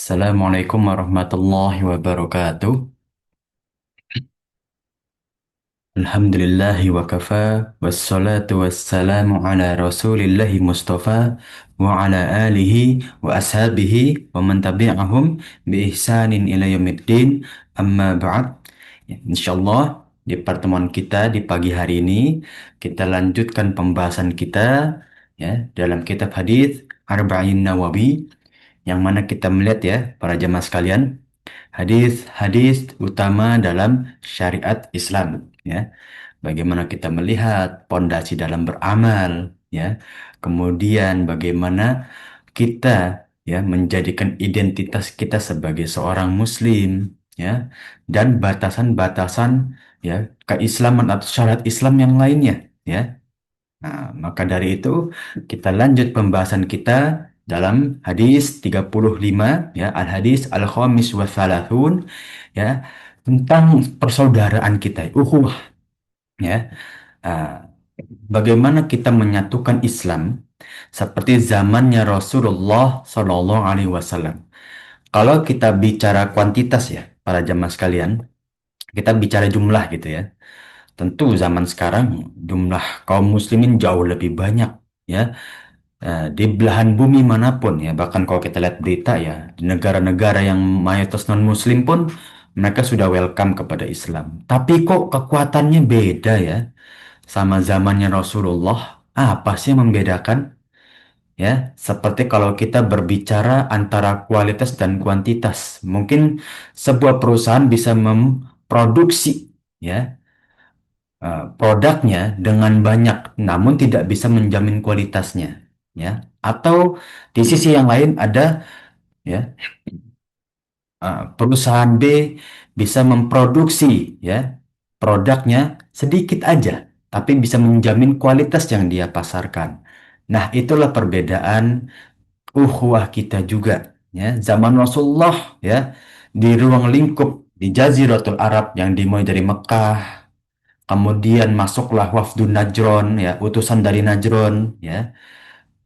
Assalamualaikum warahmatullahi wabarakatuh. Alhamdulillahi wa kafa, wassalatu wassalamu ala rasulillahi mustafa, wa ala alihi wa ashabihi, wa man tabi'ahum bi ihsanin ila yaumiddin, amma ba'd. Ya, insyaallah di pertemuan kita di pagi hari ini, kita lanjutkan pembahasan kita ya dalam kitab hadis Arba'in Nawawi, yang mana kita melihat ya para jamaah sekalian, hadis-hadis utama dalam syariat Islam ya. Bagaimana kita melihat pondasi dalam beramal ya. Kemudian bagaimana kita ya menjadikan identitas kita sebagai seorang muslim ya, dan batasan-batasan ya keislaman atau syariat Islam yang lainnya ya. Nah, maka dari itu kita lanjut pembahasan kita dalam hadis 35 ya, al-hadis al-khamis wa thalathun ya, tentang persaudaraan kita, ya. Ah, bagaimana kita menyatukan Islam seperti zamannya Rasulullah Shallallahu Alaihi Wasallam. Kalau kita bicara kuantitas ya, para jamaah sekalian, kita bicara jumlah gitu ya. Tentu zaman sekarang jumlah kaum muslimin jauh lebih banyak ya. Di belahan bumi manapun ya, bahkan kalau kita lihat berita ya, di negara-negara yang mayoritas non-muslim pun mereka sudah welcome kepada Islam. Tapi kok kekuatannya beda ya sama zamannya Rasulullah? Apa sih yang membedakan? Ya, seperti kalau kita berbicara antara kualitas dan kuantitas, mungkin sebuah perusahaan bisa memproduksi ya produknya dengan banyak, namun tidak bisa menjamin kualitasnya, ya. Atau di sisi yang lain ada ya perusahaan B bisa memproduksi ya produknya sedikit aja, tapi bisa menjamin kualitas yang dia pasarkan. Nah, itulah perbedaan ukhuwah kita juga. Ya, zaman Rasulullah ya, di ruang lingkup di Jaziratul Arab yang dimulai dari Mekah. Kemudian masuklah Wafdun Najron, ya, utusan dari Najron, ya,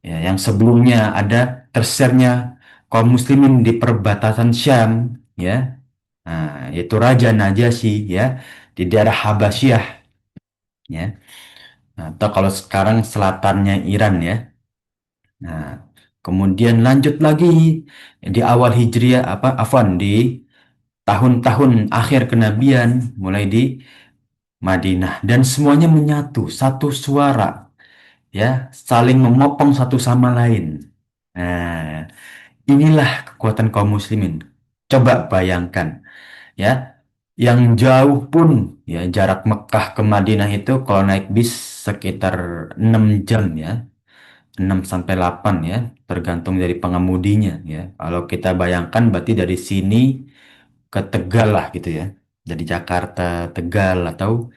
ya, yang sebelumnya ada tersernya kaum muslimin di perbatasan Syam, ya, nah, yaitu Raja Najasyi, ya, di daerah Habasyah, ya. Nah, atau kalau sekarang selatannya Iran, ya. Nah, kemudian lanjut lagi di awal Hijriah, afwan, di tahun-tahun akhir kenabian, mulai di Madinah, dan semuanya menyatu satu suara ya, saling memopong satu sama lain. Nah, inilah kekuatan kaum muslimin. Coba bayangkan ya, yang jauh pun ya, jarak Mekah ke Madinah itu kalau naik bis sekitar 6 jam ya, 6 sampai 8 ya, tergantung dari pengemudinya ya. Kalau kita bayangkan berarti dari sini ke Tegal lah gitu ya. Dari Jakarta Tegal atau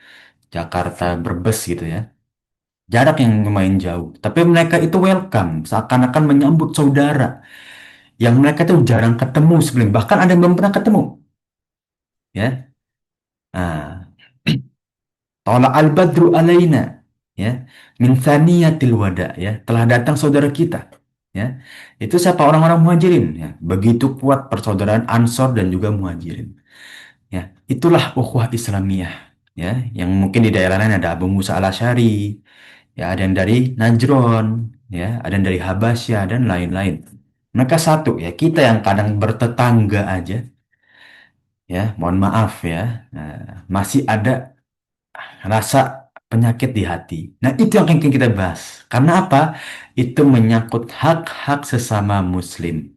Jakarta Brebes gitu ya. Jarak yang lumayan jauh. Tapi mereka itu welcome, seakan-akan menyambut saudara. Yang mereka itu jarang ketemu sebelum, bahkan ada yang belum pernah ketemu. Ya, nah, Tala al-badru alaina, ya, min thaniyatil wada, ya, telah datang saudara kita. Ya, itu siapa? Orang-orang muhajirin. Ya, begitu kuat persaudaraan Ansor dan juga muhajirin. Ya, itulah ukhuwah Islamiyah. Ya, yang mungkin di daerah lain ada Abu Musa al-Asy'ari, ya, ada yang dari Najron, ya, ada yang dari Habasyah dan lain-lain. Mereka satu ya, kita yang kadang bertetangga aja, ya, mohon maaf ya, masih ada rasa penyakit di hati. Nah, itu yang akan kita bahas. Karena apa? Itu menyangkut hak-hak sesama Muslim,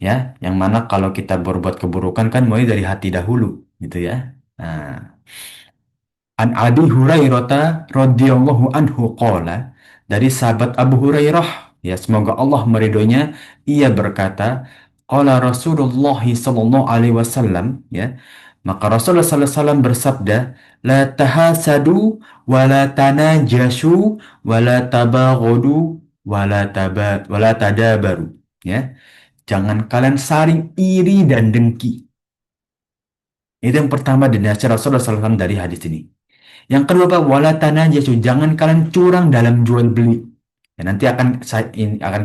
ya, yang mana kalau kita berbuat keburukan kan mulai dari hati dahulu, gitu ya. Nah, An Abi Hurairah radhiyallahu anhu qala, dari sahabat Abu Hurairah ya, semoga Allah meridhoinya, ia berkata, qala Rasulullah sallallahu alaihi wasallam, ya, maka Rasulullah sallallahu alaihi wasallam bersabda, la tahasadu wa la tanajashu wa la tabaghadu wa la tadabaru, ya, jangan kalian saling iri dan dengki. Itu yang pertama dinasihat Rasulullah sallallahu alaihi wasallam dari hadis ini. Yang kedua, Pak, wala tanajasu, jangan kalian curang dalam jual beli. Ya, nanti akan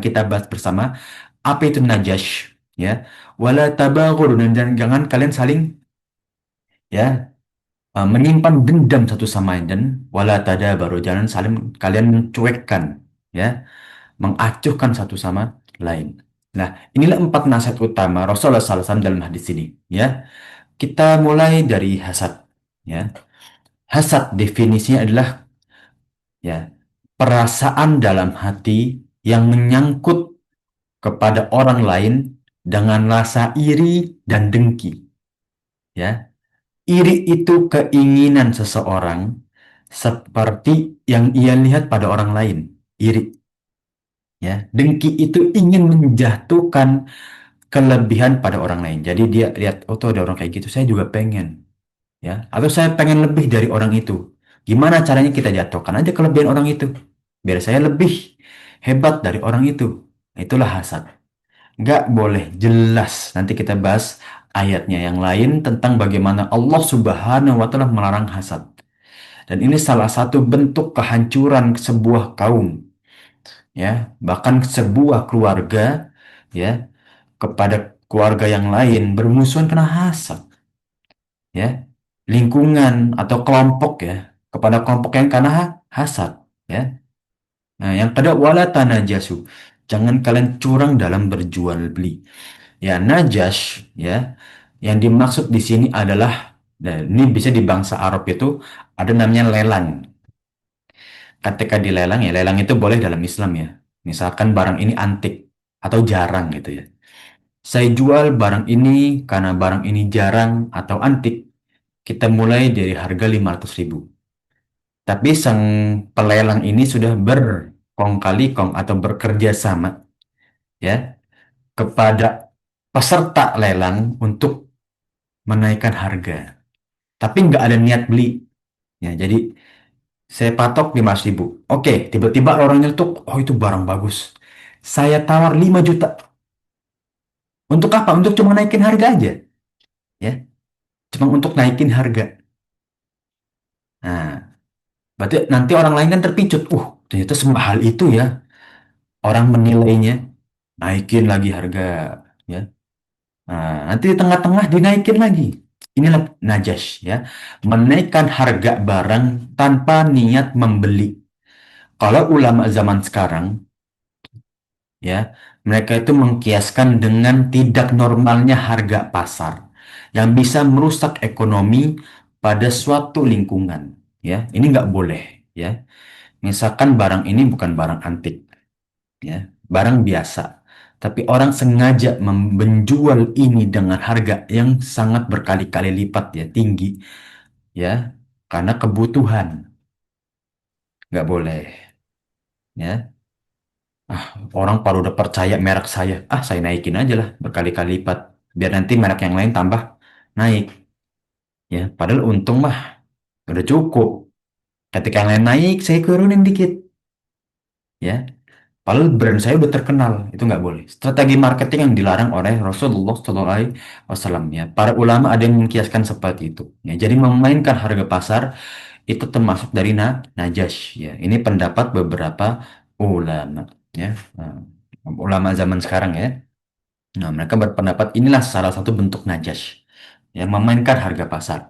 kita bahas bersama apa itu najash. ya. Wala tabaghur, dan jangan kalian saling, ya, menyimpan dendam satu sama lain, dan wala tadabaru, jangan saling kalian mencuekkan, ya, mengacuhkan satu sama lain. Nah, inilah empat nasihat utama Rasulullah SAW dalam hadis ini, ya. Kita mulai dari hasad, ya. Hasad definisinya adalah, ya, perasaan dalam hati yang menyangkut kepada orang lain dengan rasa iri dan dengki, ya. Iri itu keinginan seseorang seperti yang ia lihat pada orang lain. Iri, ya. Dengki itu ingin menjatuhkan kelebihan pada orang lain. Jadi dia lihat, oh tuh ada orang kayak gitu, saya juga pengen, ya. Atau saya pengen lebih dari orang itu. Gimana caranya kita jatuhkan aja kelebihan orang itu, biar saya lebih hebat dari orang itu. Itulah hasad. Nggak boleh, jelas. Nanti kita bahas ayatnya yang lain tentang bagaimana Allah Subhanahu wa Ta'ala melarang hasad. Dan ini salah satu bentuk kehancuran sebuah kaum, ya, bahkan sebuah keluarga, ya, kepada keluarga yang lain bermusuhan karena hasad, ya. Lingkungan atau kelompok, ya, kepada kelompok yang karena hasad, ya. Nah, yang kedua, wala tanajasu. Jangan kalian curang dalam berjual beli. Ya, najas, ya. Yang dimaksud di sini adalah, nah, ini bisa di bangsa Arab itu ada namanya lelang. Ketika dilelang, ya, lelang itu boleh dalam Islam, ya. Misalkan barang ini antik atau jarang gitu, ya. Saya jual barang ini karena barang ini jarang atau antik. Kita mulai dari harga 500.000. Tapi sang pelelang ini sudah berkong kali kong atau bekerja sama, ya, kepada peserta lelang untuk menaikkan harga. Tapi nggak ada niat beli. Ya, jadi saya patok 500.000. Oke, tiba-tiba orang nyetuk, oh itu barang bagus. Saya tawar 5 juta. Untuk apa? Untuk cuma naikin harga aja. Ya, cuma untuk naikin harga. Nah, berarti nanti orang lain kan terpicut. Ternyata semahal itu ya. Orang menilainya, naikin lagi harga. Ya. Nah, nanti di tengah-tengah dinaikin lagi. Inilah najas, ya. Menaikkan harga barang tanpa niat membeli. Kalau ulama zaman sekarang, ya, mereka itu mengkiaskan dengan tidak normalnya harga pasar yang bisa merusak ekonomi pada suatu lingkungan, ya. Ini nggak boleh, ya. Misalkan barang ini bukan barang antik, ya, barang biasa, tapi orang sengaja menjual ini dengan harga yang sangat berkali-kali lipat, ya, tinggi, ya, karena kebutuhan. Nggak boleh, ya. Orang baru udah percaya merek saya, saya naikin aja lah berkali-kali lipat, biar nanti merek yang lain tambah naik, ya. Padahal untung mah udah cukup. Ketika yang lain naik, saya turunin dikit, ya. Padahal brand saya udah terkenal, itu nggak boleh. Strategi marketing yang dilarang oleh Rasulullah SAW, ya. Para ulama ada yang mengkiaskan seperti itu. Ya, jadi memainkan harga pasar itu termasuk dari najas. Ya, ini pendapat beberapa ulama. Ya, Nah, ulama zaman sekarang, ya. Nah, mereka berpendapat inilah salah satu bentuk najas, yang memainkan harga pasar.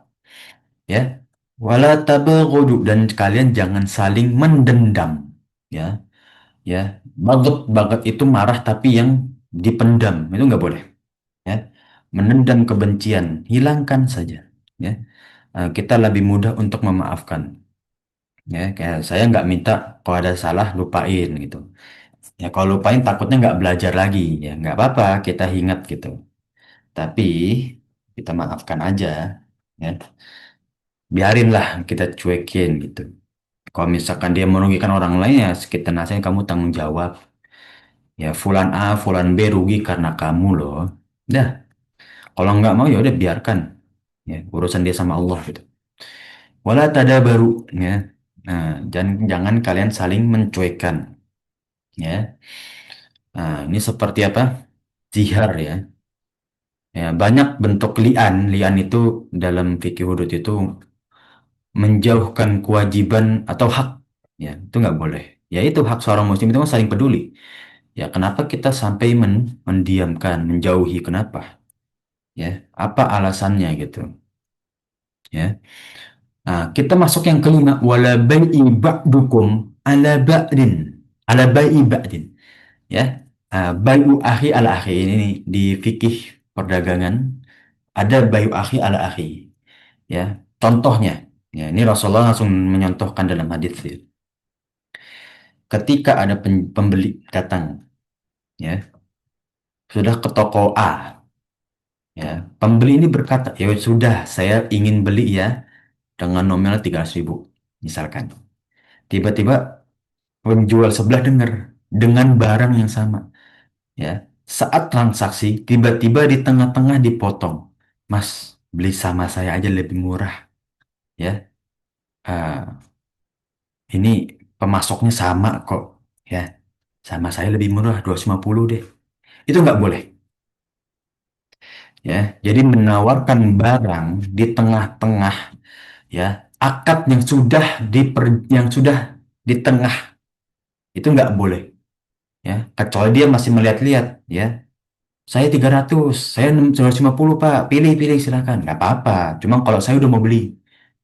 Ya, wala tabaghudu, dan kalian jangan saling mendendam. Ya, ya, baget itu marah tapi yang dipendam itu nggak boleh, ya. Menendam kebencian, hilangkan saja, ya. Kita lebih mudah untuk memaafkan, ya. Kayak saya nggak minta kalau ada salah lupain gitu, ya. Kalau lupain takutnya nggak belajar lagi, ya nggak apa-apa, kita ingat gitu, tapi kita maafkan aja, ya. Biarinlah kita cuekin gitu. Kalau misalkan dia merugikan orang lain, ya kita nasihatin, kamu tanggung jawab. Ya, Fulan A, Fulan B rugi karena kamu loh. Dah, kalau nggak mau ya udah biarkan. Ya, urusan dia sama Allah gitu. Wala tadabaru, ya. Nah, jangan kalian saling mencuekkan, ya. Nah, ini seperti apa? Zihar, ya. Ya, banyak bentuk lian. Lian itu dalam fikih hudud itu menjauhkan kewajiban atau hak. Ya, itu nggak boleh. Ya, itu hak seorang muslim itu kan saling peduli. Ya, kenapa kita sampai mendiamkan, menjauhi? Kenapa? Ya, apa alasannya gitu? Ya. Nah, kita masuk yang kelima, wala bai'i ba'dukum ala ba'din. Ala bai'i ba'din. Ya. Bai'u akhi ala akhi ini di fikih perdagangan ada bai'u akhi ala akhi. Ya. Contohnya, ya, ini Rasulullah langsung menyontohkan dalam hadis ya. Ketika ada pembeli datang, ya, sudah ke toko A, ya, pembeli ini berkata, ya sudah, saya ingin beli ya dengan nominal 300.000, misalkan. Tiba-tiba penjual sebelah dengar dengan barang yang sama, ya. Saat transaksi, tiba-tiba di tengah-tengah dipotong. Mas, beli sama saya aja lebih murah, ya. Ah, ini pemasoknya sama kok, ya. Sama saya lebih murah, 250 deh. Itu nggak boleh, ya. Jadi menawarkan barang di tengah-tengah, ya, akad yang sudah di tengah itu nggak boleh, ya. Kecuali dia masih melihat-lihat, ya. Saya 300, saya 250 Pak. Pilih-pilih silakan. Nggak apa-apa. Cuma kalau saya udah mau beli,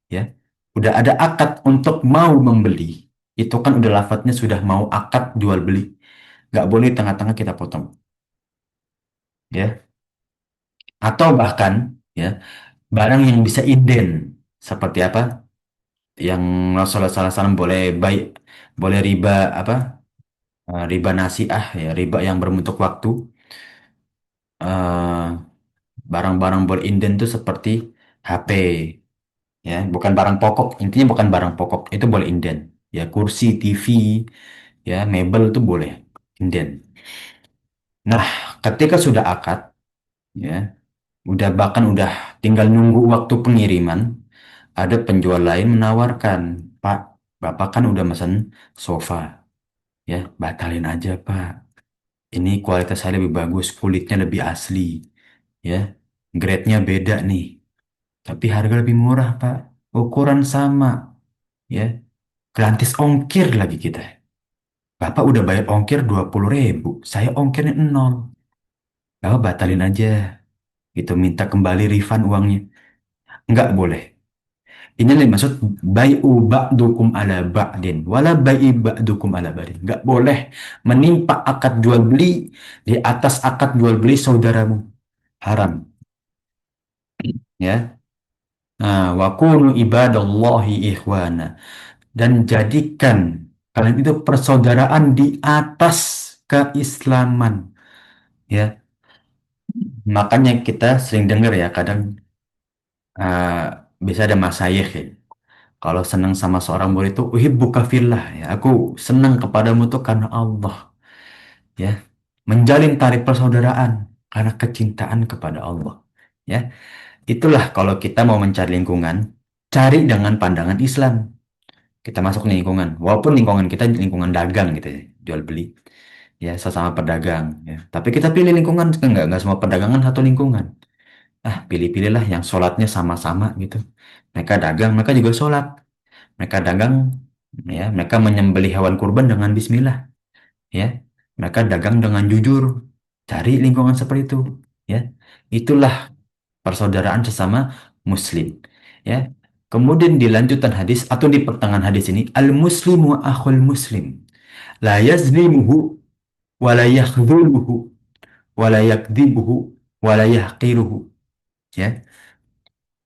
ya. Udah ada akad untuk mau membeli. Itu kan udah lafadznya sudah mau akad jual beli. Nggak boleh tengah-tengah kita potong, ya. Atau bahkan, ya, barang yang bisa inden. Seperti apa? Yang Rasulullah SAW boleh baik, boleh riba apa? Riba nasiah, ya, riba yang berbentuk waktu. Eh, Barang-barang boleh inden itu seperti HP, ya, bukan barang pokok, intinya bukan barang pokok itu boleh inden, ya, kursi TV, ya, mebel itu boleh inden. Nah, ketika sudah akad, ya, bahkan udah tinggal nunggu waktu pengiriman, ada penjual lain menawarkan, Pak, Bapak kan udah mesen sofa, ya, batalin aja Pak, ini kualitas saya lebih bagus, kulitnya lebih asli, ya, grade-nya beda nih, tapi harga lebih murah Pak, ukuran sama, ya. Gratis ongkir lagi kita. Bapak udah bayar ongkir 20.000. Saya ongkirnya nol. Bapak batalin aja. Gitu, minta kembali refund uangnya. Nggak boleh. Ini yang dimaksud bai'u ba'dukum ala ba'din. Wala bai'i ba'dukum ala ba'din. Nggak boleh menimpa akad jual beli di atas akad jual beli saudaramu. Haram. Ya. Nah, wa kunu ibadallahi ikhwana. Dan jadikan kalian itu persaudaraan di atas keislaman, ya. Makanya kita sering dengar ya, kadang uh, bisa ada masayikh ya, kalau senang sama seorang murid itu uhibbuka fillah, ya, aku senang kepadamu tuh karena Allah, ya, menjalin tali persaudaraan karena kecintaan kepada Allah, ya. Itulah kalau kita mau mencari lingkungan, cari dengan pandangan Islam. Kita masuk nih lingkungan, walaupun lingkungan kita lingkungan dagang gitu ya, jual beli, ya, sesama pedagang, ya. Tapi kita pilih lingkungan, nggak semua perdagangan satu lingkungan. Pilih-pilihlah yang sholatnya sama-sama gitu. Mereka dagang, mereka juga sholat. Mereka dagang, ya, mereka menyembelih hewan kurban dengan bismillah, ya. Mereka dagang dengan jujur. Cari lingkungan seperti itu, ya. Itulah persaudaraan sesama muslim, ya. Kemudian di lanjutan hadis atau di pertengahan hadis ini, al-muslimu akhul muslim, la yazlimuhu wa la yakhdhuluhu wa la yakdzibuhu wa la yahqiruhu, ya.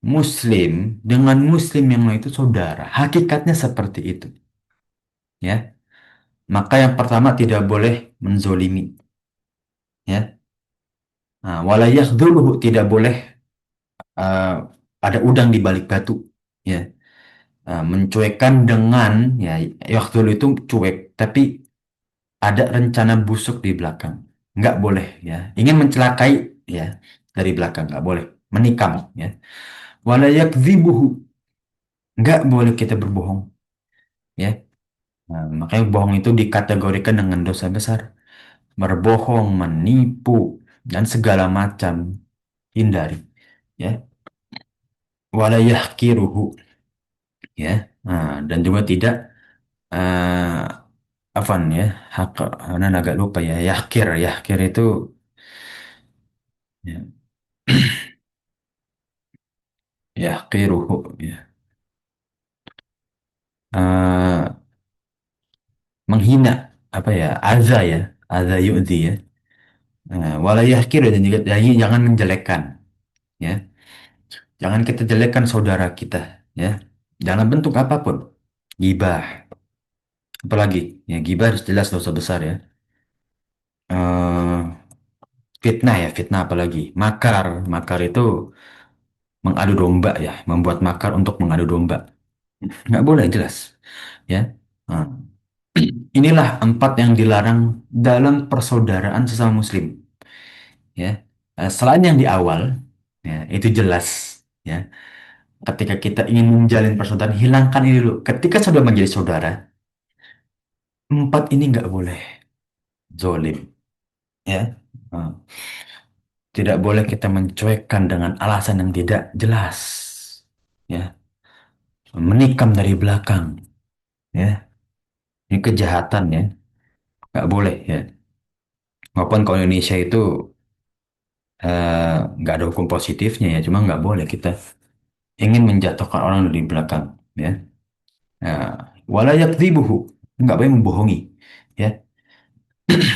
Muslim dengan muslim yang lain itu saudara. Hakikatnya seperti itu, ya. Maka yang pertama tidak boleh menzolimi, ya. Nah, wala yakhdhuluhu, tidak boleh uh, ada udang di balik batu, ya. Mencuekkan dengan, ya, yakhdhulu itu cuek, tapi ada rencana busuk di belakang. Nggak boleh, ya. Ingin mencelakai, ya, dari belakang nggak boleh. Menikam, ya. Wala yakdzibuhu, nggak boleh kita berbohong, ya. Nah, makanya bohong itu dikategorikan dengan dosa besar. Berbohong, menipu, dan segala macam hindari. Ya, walayahkiruhu, ya. Nah, dan juga tidak, eh, Afan ya, hak, Anan agak lupa ya. Yahkir itu ya, yahkiruhu ya. Eh, menghina apa ya? Aza ya, aza yu'zi ya. Wala yahkir dan juga jangan menjelekkan ya. Jangan kita jelekkan saudara kita ya. Dalam bentuk apapun. Gibah, apalagi ya gibah jelas dosa besar ya. Eh, fitnah ya, fitnah apalagi. Makar itu mengadu domba ya, membuat makar untuk mengadu domba. Nggak boleh jelas ya. Nah, inilah empat yang dilarang dalam persaudaraan sesama muslim ya. Selain yang di awal ya, itu jelas ya. Ketika kita ingin menjalin persaudaraan, hilangkan ini dulu. Ketika sudah menjadi saudara, empat ini nggak boleh zolim ya. Nah, tidak boleh kita mencuekkan dengan alasan yang tidak jelas ya. Menikam dari belakang ya. Ini kejahatan ya. Nggak boleh ya. Walaupun kalau Indonesia itu nggak ada hukum positifnya ya, cuma nggak boleh kita ingin menjatuhkan orang dari belakang ya. Nah, wala yakdzibuhu, nggak boleh membohongi ya,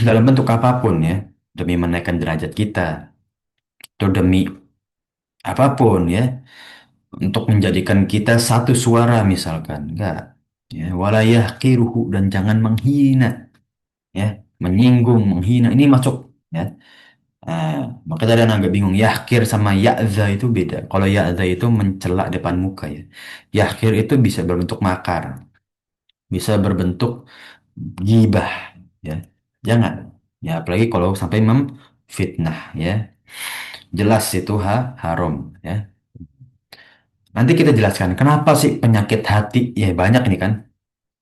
dalam bentuk apapun ya, demi menaikkan derajat kita atau demi apapun ya, untuk menjadikan kita satu suara misalkan, enggak ya, wala yahqiruhu dan jangan menghina ya, menyinggung, menghina ini masuk ya. Ah, maka tadi Anak agak bingung. Yahkir sama ya'za itu beda. Kalau ya'za itu mencela depan muka ya. Yahkir itu bisa berbentuk makar, bisa berbentuk gibah ya. Jangan. Ya, apalagi kalau sampai memfitnah ya. Jelas itu haram ya. Nanti kita jelaskan kenapa sih penyakit hati ya banyak ini kan.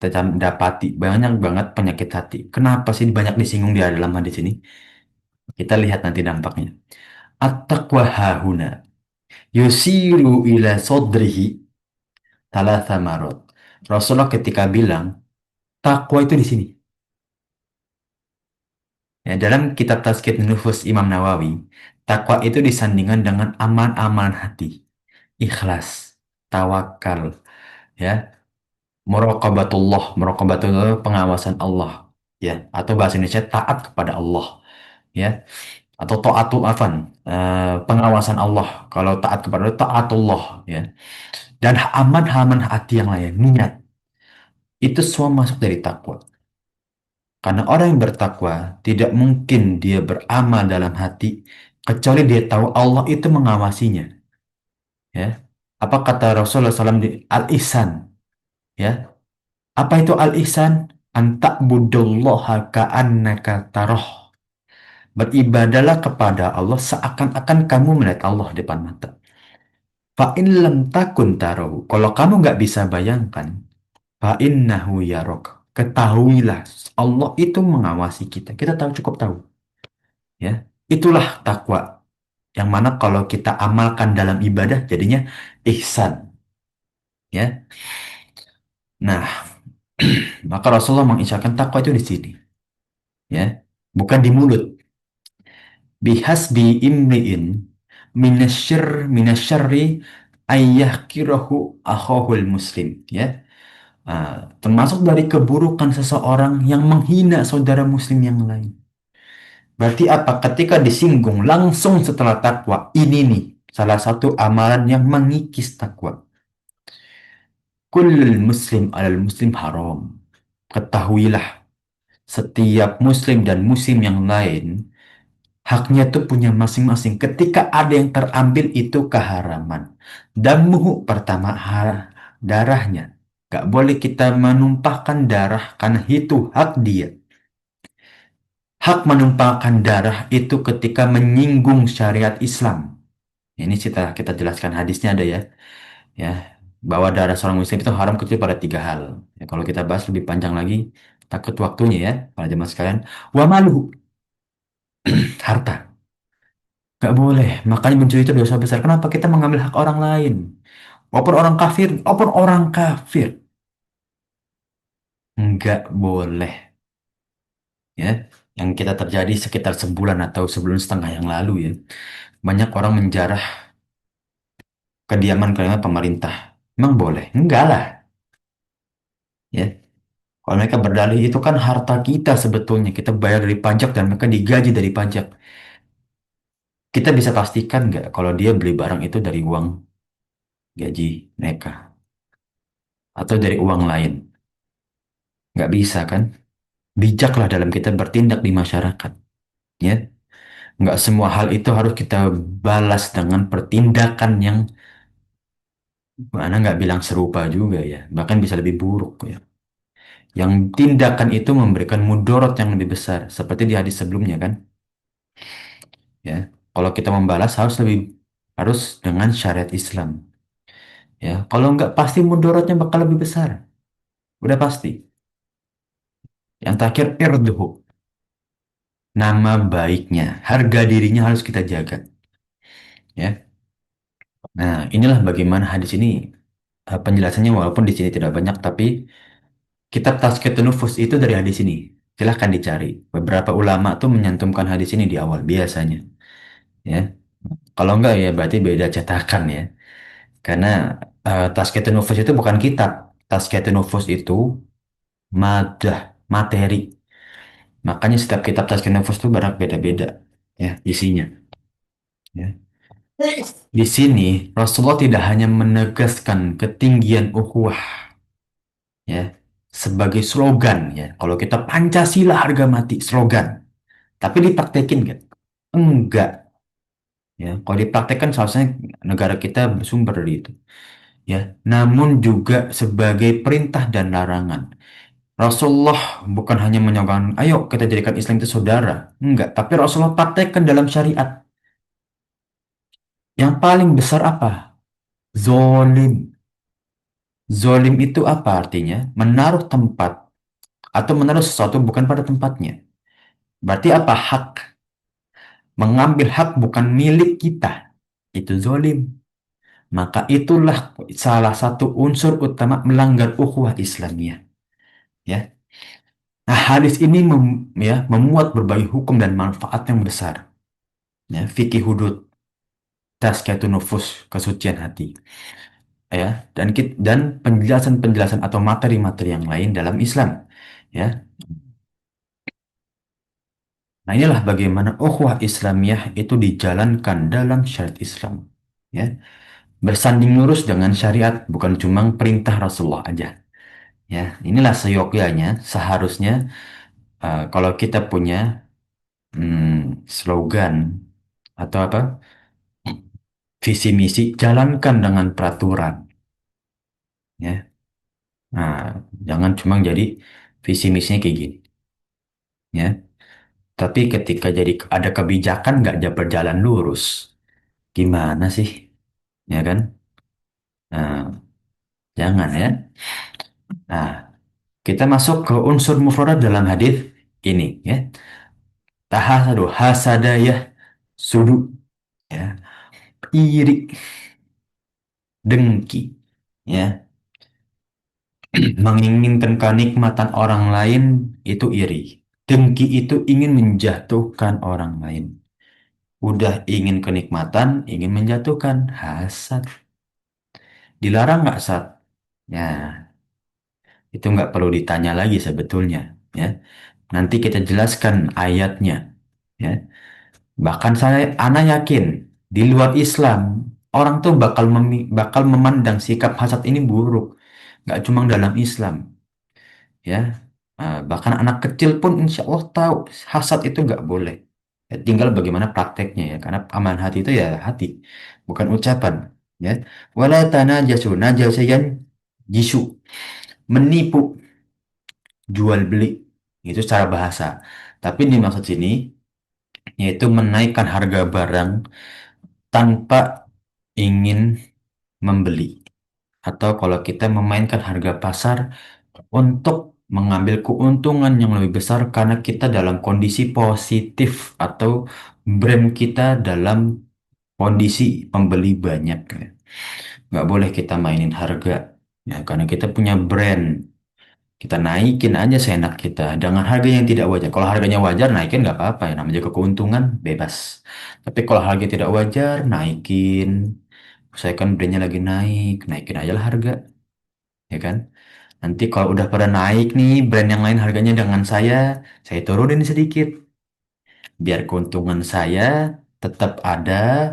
Kita dapati banyak banget penyakit hati. Kenapa sih banyak disinggung di dalam hadis ini? Kita lihat nanti dampaknya. At-taqwa hahuna yusiru ila sodrihi talatha marot. Rasulullah ketika bilang takwa itu di sini. Ya, dalam kitab Tazkiyat Nufus Imam Nawawi, takwa itu disandingkan dengan aman-aman hati, ikhlas, tawakal, ya, muraqabatullah pengawasan Allah, ya, atau bahasa Indonesia taat kepada Allah, ya, atau taatul afan, pengawasan Allah. Kalau taat kepada Allah, taatullah, ya, dan aman-aman hati yang lain, niat. Itu semua masuk dari takwa. Karena orang yang bertakwa tidak mungkin dia beramal dalam hati kecuali dia tahu Allah itu mengawasinya. Ya, apa kata Rasulullah SAW di Al-Ihsan? Ya, apa itu Al-Ihsan? Anta budallaha ka'annaka taroh. Beribadalah kepada Allah seakan-akan kamu melihat Allah depan mata. Fa'in lam takun tarohu. Kalau kamu nggak bisa bayangkan, fa'innahu yarok. Ketahuilah, Allah itu mengawasi kita. Kita tahu cukup tahu. Ya, itulah takwa. Yang mana kalau kita amalkan dalam ibadah jadinya ihsan. Ya, nah maka Rasulullah mengisyaratkan takwa itu di sini. Ya, bukan di mulut. Bihasbi imri'in minasyarri ayyahkirahu akhahul muslim. Ya, termasuk dari keburukan seseorang yang menghina saudara muslim yang lain. Berarti apa? Ketika disinggung langsung setelah takwa, ini nih salah satu amalan yang mengikis takwa. Kullul muslim alal muslim haram. Ketahuilah, setiap muslim dan muslim yang lain, haknya tuh punya masing-masing. Ketika ada yang terambil itu keharaman. Damuhu pertama darahnya. Gak boleh kita menumpahkan darah karena itu hak dia. Hak menumpahkan darah itu ketika menyinggung syariat Islam. Ini kita jelaskan hadisnya ada ya. Ya, bahwa darah seorang muslim itu haram kecuali pada tiga hal. Ya, kalau kita bahas lebih panjang lagi, takut waktunya ya, para jemaah sekalian. Wa maluhu, harta. Gak boleh. Makanya mencuri itu dosa besar. Kenapa kita mengambil hak orang lain? Walaupun orang kafir, nggak boleh. ya, yang kita terjadi sekitar sebulan atau sebulan setengah yang lalu ya. Banyak orang menjarah kediaman kediaman pemerintah. Emang boleh? Enggak lah, ya. Kalau mereka berdalih itu kan harta kita sebetulnya. Kita bayar dari pajak dan mereka digaji dari pajak. Kita bisa pastikan nggak kalau dia beli barang itu dari uang gaji mereka atau dari uang lain? Nggak bisa kan? Bijaklah dalam kita bertindak di masyarakat. Ya, nggak semua hal itu harus kita balas dengan pertindakan yang mana nggak bilang serupa juga ya. Bahkan bisa lebih buruk ya. Yang tindakan itu memberikan mudorot yang lebih besar. Seperti di hadis sebelumnya kan. Ya, kalau kita membalas harus dengan syariat Islam. Ya, kalau nggak pasti mudorotnya bakal lebih besar. Udah pasti. Yang terakhir irduhu. Nama baiknya, harga dirinya harus kita jaga. Ya. Nah, inilah bagaimana hadis ini penjelasannya walaupun di sini tidak banyak, tapi kitab Tazkiyatun Nufus itu dari hadis ini. Silahkan dicari. Beberapa ulama tuh menyantumkan hadis ini di awal biasanya. Ya, kalau enggak ya berarti beda cetakan ya. Karena Tazkiyatun Nufus itu bukan kitab. Tazkiyatun Nufus itu madah, materi. Makanya setiap kitab Tazkiyatun Nufus itu beda-beda ya isinya. Ya. Di sini Rasulullah tidak hanya menegaskan ketinggian ukhuwah ya sebagai slogan ya. Kalau kita Pancasila harga mati slogan, tapi dipraktekin nggak? Enggak ya. Kalau dipraktekkan seharusnya negara kita bersumber dari itu ya. Namun juga sebagai perintah dan larangan. Rasulullah bukan hanya menyokan, ayo kita jadikan Islam itu saudara. Enggak, tapi Rasulullah praktekkan dalam syariat. Yang paling besar apa? Zolim. Zolim itu apa artinya? Menaruh tempat atau menaruh sesuatu bukan pada tempatnya. Berarti apa? Hak. Mengambil hak bukan milik kita. Itu zolim. Maka itulah salah satu unsur utama melanggar ukhuwah Islamiyah. Ya. Nah, hadis ini memuat berbagai hukum dan manfaat yang besar. Ya, fikih hudud, tazkiyatun nufus, kesucian hati. Ya, dan penjelasan-penjelasan atau materi-materi yang lain dalam Islam. Ya. Nah, inilah bagaimana ukhuwah Islamiyah itu dijalankan dalam syariat Islam. Ya, bersanding lurus dengan syariat, bukan cuma perintah Rasulullah aja. Ya, inilah seyogyanya, seharusnya kalau kita punya slogan atau apa, visi misi, jalankan dengan peraturan. Ya, nah, jangan cuma jadi visi misinya kayak gini. Ya, tapi ketika jadi ada kebijakan nggak berjalan lurus, gimana sih? Ya kan? Nah, jangan ya. Nah, kita masuk ke unsur mufradat dalam hadis ini ya. Tahasadu, hasadayah, sudu, ya. Iri, dengki, ya. Menginginkan kenikmatan orang lain itu iri. Dengki itu ingin menjatuhkan orang lain. Udah ingin kenikmatan, ingin menjatuhkan hasad. Dilarang nggak, Sat? Ya, itu nggak perlu ditanya lagi sebetulnya. Ya, nanti kita jelaskan ayatnya. Ya, bahkan ana yakin di luar Islam orang tuh bakal memandang sikap hasad ini buruk. Nggak cuma dalam Islam, ya. Bahkan anak kecil pun insya Allah tahu hasad itu nggak boleh. Ya, tinggal bagaimana prakteknya ya. Karena amalan hati itu ya hati, bukan ucapan. Ya, wala tanajasu najasiyan jisu, menipu, jual beli itu secara bahasa. Tapi dimaksud sini yaitu menaikkan harga barang tanpa ingin membeli. Atau kalau kita memainkan harga pasar untuk mengambil keuntungan yang lebih besar karena kita dalam kondisi positif atau brand kita dalam kondisi pembeli banyak. Ya. Nggak boleh kita mainin harga. Ya, karena kita punya brand. Kita naikin aja seenak kita dengan harga yang tidak wajar. Kalau harganya wajar, naikin nggak apa-apa ya. Namanya juga keuntungan, bebas. Tapi kalau harga tidak wajar, naikin. Saya kan brandnya lagi naik, naikin aja lah harga, ya kan? Nanti kalau udah pada naik nih, brand yang lain harganya dengan saya turunin sedikit. Biar keuntungan saya tetap ada,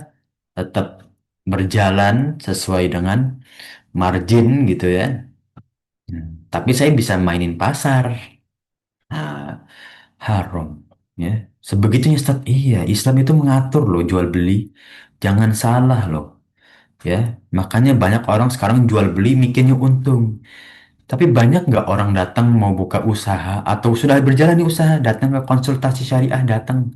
tetap berjalan sesuai dengan margin gitu ya. Tapi saya bisa mainin pasar. Nah, haram. Ya. Sebegitunya Ustaz. Iya, Islam itu mengatur loh jual beli. Jangan salah loh. Ya, makanya banyak orang sekarang jual beli mikirnya untung. Tapi banyak nggak orang datang mau buka usaha atau sudah berjalan di usaha, datang ke konsultasi syariah, datang,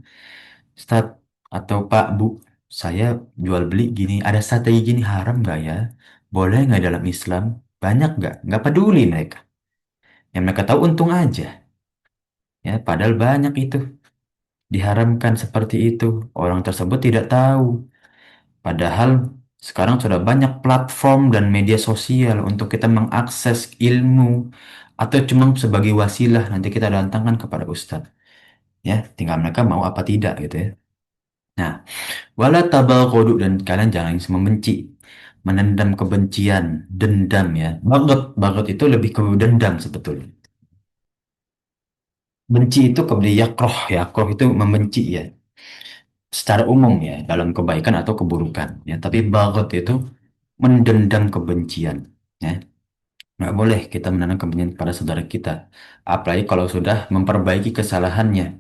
Ustaz atau Pak, Bu, saya jual beli gini, ada strategi gini haram nggak ya? Boleh nggak dalam Islam? Banyak nggak? Nggak peduli mereka. Yang mereka tahu untung aja. Ya, padahal banyak itu diharamkan seperti itu. Orang tersebut tidak tahu. Padahal sekarang sudah banyak platform dan media sosial untuk kita mengakses ilmu atau cuma sebagai wasilah nanti kita datangkan kepada ustadz. Ya, tinggal mereka mau apa tidak gitu ya. Nah, wala tabaghudu dan kalian jangan membenci, menendam kebencian, dendam ya. Bagot, bagot itu lebih ke dendam sebetulnya. Benci itu kemudian yakroh, yakroh itu membenci ya. Secara umum ya, dalam kebaikan atau keburukan ya. Tapi bagot itu mendendam kebencian ya. Nggak boleh kita menanam kebencian pada saudara kita, apalagi kalau sudah memperbaiki kesalahannya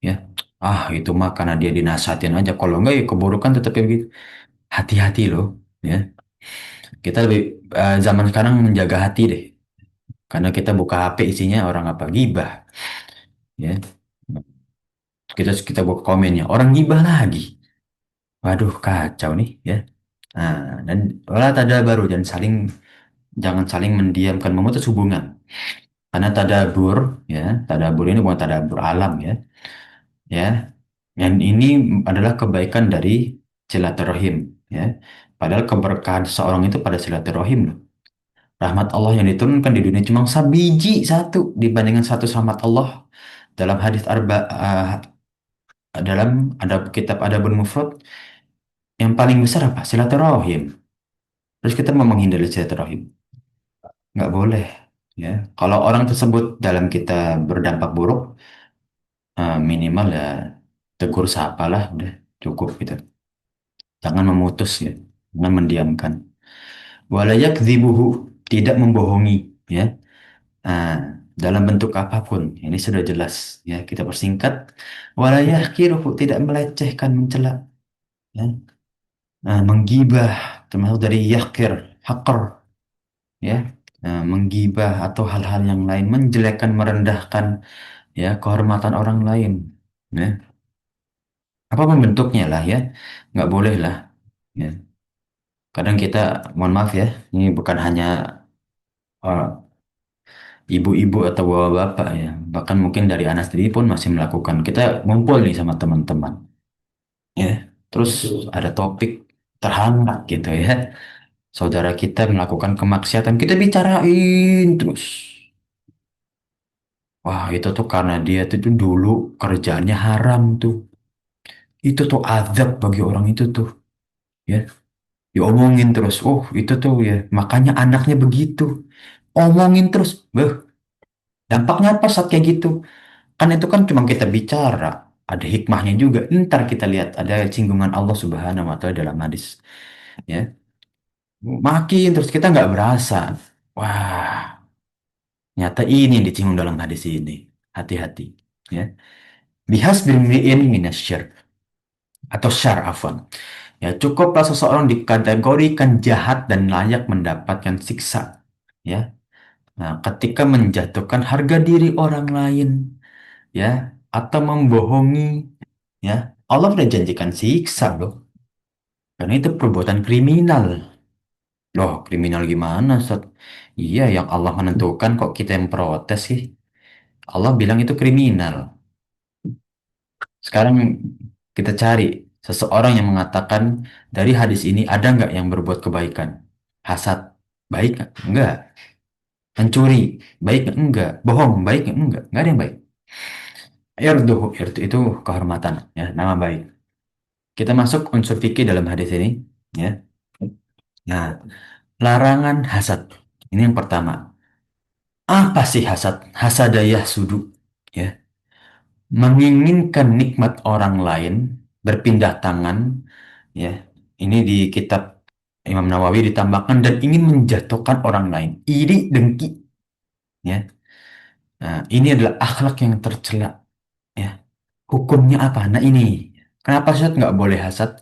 ya. Ah, itu mah karena dia dinasihatin aja, kalau enggak ya keburukan tetap kayak begitu. Hati-hati loh ya. Kita lebih zaman sekarang menjaga hati deh, karena kita buka HP isinya orang apa gibah ya. Kita buka komennya orang gibah lagi. Waduh, kacau nih ya. Nah, dan wala baru dan jangan saling mendiamkan, memutus hubungan. Karena tadabur, ya, tadabur ini bukan tadabur alam ya, ya. Dan ini adalah kebaikan dari silaturahim, ya. Padahal keberkahan seorang itu pada silaturahim loh. Rahmat Allah yang diturunkan di dunia cuma sabiji satu dibandingkan satu rahmat Allah dalam hadis dalam ada kitab Adabul Mufrad yang paling besar apa? Silaturahim. Terus kita mau menghindari silaturahim, nggak boleh, ya. Kalau orang tersebut dalam kita berdampak buruk, minimal ya tegur sapa lah udah cukup gitu, jangan memutus ya, jangan mendiamkan. Walayak yakdzibuhu, tidak membohongi ya. Nah, dalam bentuk apapun ini sudah jelas ya, kita persingkat. Walayak yahkiruhu, tidak melecehkan, mencela ya. Nah, menggibah termasuk dari yakir, hakar ya. Nah, menggibah atau hal-hal yang lain, menjelekkan, merendahkan ya kehormatan orang lain ya, apapun bentuknya lah ya, nggak boleh lah ya. Kadang kita, mohon maaf ya, ini bukan hanya uh, ibu-ibu atau bapak-bapak ya, bahkan mungkin dari anak sendiri pun masih melakukan. Kita ngumpul nih sama teman-teman ya, terus ada topik terhangat gitu ya, saudara kita melakukan kemaksiatan, kita bicarain terus. Wah, itu tuh karena dia tuh dulu kerjaannya haram tuh, itu tuh azab bagi orang itu tuh ya. Diomongin terus, oh itu tuh ya, makanya anaknya begitu. Omongin terus, beh, dampaknya apa saat kayak gitu? Kan itu kan cuma kita bicara, ada hikmahnya juga. Ntar kita lihat ada singgungan Allah Subhanahu wa Ta'ala dalam hadis, ya. Makin terus kita nggak berasa. Wah, nyata ini yang disinggung dalam hadis ini. Hati-hati, ya. Bihas bimri'in minasyir atau syar afwan. Ya, cukuplah seseorang dikategorikan jahat dan layak mendapatkan siksa. Ya, nah, ketika menjatuhkan harga diri orang lain, ya, atau membohongi, ya, Allah sudah janjikan siksa loh. Karena itu perbuatan kriminal. Loh, kriminal gimana, Ustaz? Iya, yang Allah menentukan kok kita yang protes sih. Allah bilang itu kriminal. Sekarang kita cari seseorang yang mengatakan dari hadis ini ada nggak yang berbuat kebaikan? Hasad, baik nggak? Enggak. Mencuri, baik enggak? Bohong, baik enggak? Nggak ada yang baik. Irdu itu kehormatan, ya, nama baik. Kita masuk unsur fikih dalam hadis ini, ya. Nah, larangan hasad. Ini yang pertama. Apa sih hasad? Hasadayah sudu, ya. Menginginkan nikmat orang lain, berpindah tangan, ya. Ini di kitab Imam Nawawi ditambahkan dan ingin menjatuhkan orang lain. Iri, dengki, ya. Nah, ini adalah akhlak yang tercela, ya. Hukumnya apa? Nah ini, kenapa hasad nggak boleh hasad?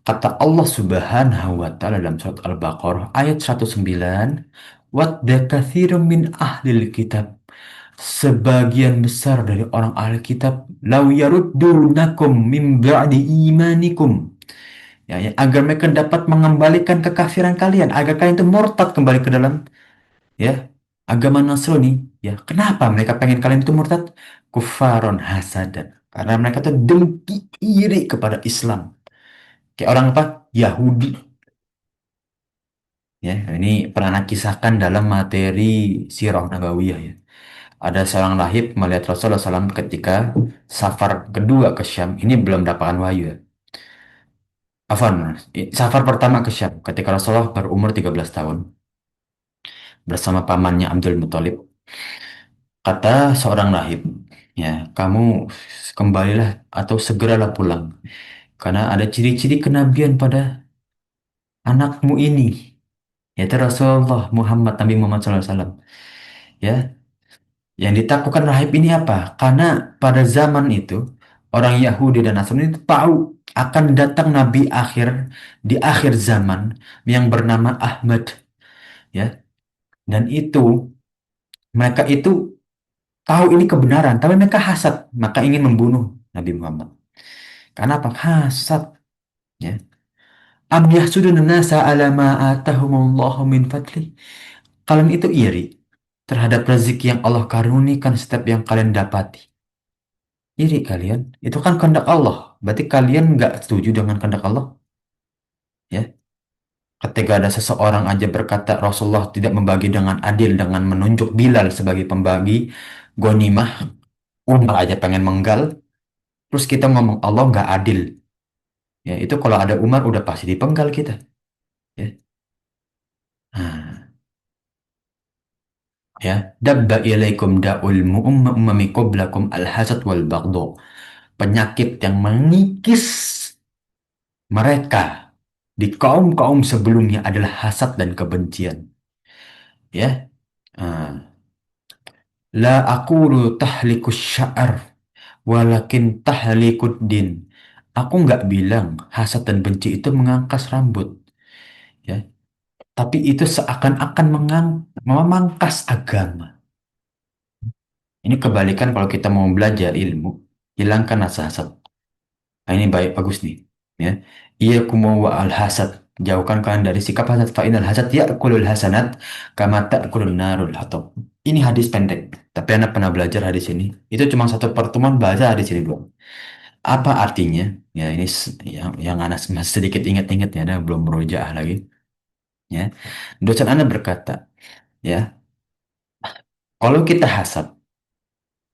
Kata Allah Subhanahu wa Ta'ala dalam surat Al-Baqarah ayat 109, "Wadda katsirun min ahlil kitab." Sebagian besar dari orang ahli kitab, "Lau yaruddunakum min ba'di imanikum." Ya, agar mereka dapat mengembalikan kekafiran kalian, agar kalian itu murtad kembali ke dalam, ya, agama Nasrani. Ya, kenapa mereka pengen kalian itu murtad? Kufaron hasadan. Karena mereka tuh dengki iri kepada Islam. Kayak orang apa? Yahudi. Ya, ini pernah kisahkan dalam materi Sirah Nabawiyah, ya. Ada seorang rahib melihat Rasulullah SAW ketika safar kedua ke Syam. Ini belum dapatkan wahyu, ya. Afwan, safar pertama ke Syam ketika Rasulullah berumur 13 tahun bersama pamannya Abdul Muthalib. Kata seorang rahib, ya, kamu kembalilah atau segeralah pulang karena ada ciri-ciri kenabian pada anakmu ini, yaitu Rasulullah Muhammad Nabi Muhammad SAW. Ya, yang ditakutkan rahib ini apa? Karena pada zaman itu orang Yahudi dan Nasrani itu tahu akan datang nabi akhir di akhir zaman yang bernama Ahmad, ya. Dan itu mereka itu tahu ini kebenaran, tapi mereka hasad, maka ingin membunuh Nabi Muhammad. Karena apa? Hasad, ya. Am yahsudun nasa ala ma atahumullahu min fadli. Kalian itu iri terhadap rezeki yang Allah karunikan setiap yang kalian dapati. Iri kalian, itu kan kehendak Allah. Berarti kalian nggak setuju dengan kehendak Allah, ya. Ketika ada seseorang aja berkata Rasulullah tidak membagi dengan adil dengan menunjuk Bilal sebagai pembagi ghanimah, Umar aja pengen menggal, terus kita ngomong Allah nggak adil. Ya, itu kalau ada Umar udah pasti dipenggal kita. Ya. Nah, ya. Dabba ilaikum da'ul mu'ummami qablakum al-hasad wal baghdha. Penyakit yang mengikis mereka di kaum-kaum sebelumnya adalah hasad dan kebencian. Ya. Nah, la aqulu tahlikus sya'ar walakin tahlikud din. Aku nggak bilang hasad dan benci itu mengangkas rambut, ya. Tapi itu seakan-akan memangkas agama. Ini kebalikan kalau kita mau belajar ilmu, hilangkan rasa hasad. Nah, ini baik bagus nih, ya. Iya kumu wa al hasad. Jauhkan kalian dari sikap hasad. Fa inal hasad ya'kulul hasanat kama ta'kulun narul hatab. Ini hadis pendek, tapi Anda pernah belajar hadis ini. Itu cuma satu pertemuan baca hadis ini doang. Apa artinya? Ya ini yang Anas masih sedikit ingat-ingat, ya, Anda belum merujaah lagi. Ya, dosen Anda berkata, ya, kalau kita hasad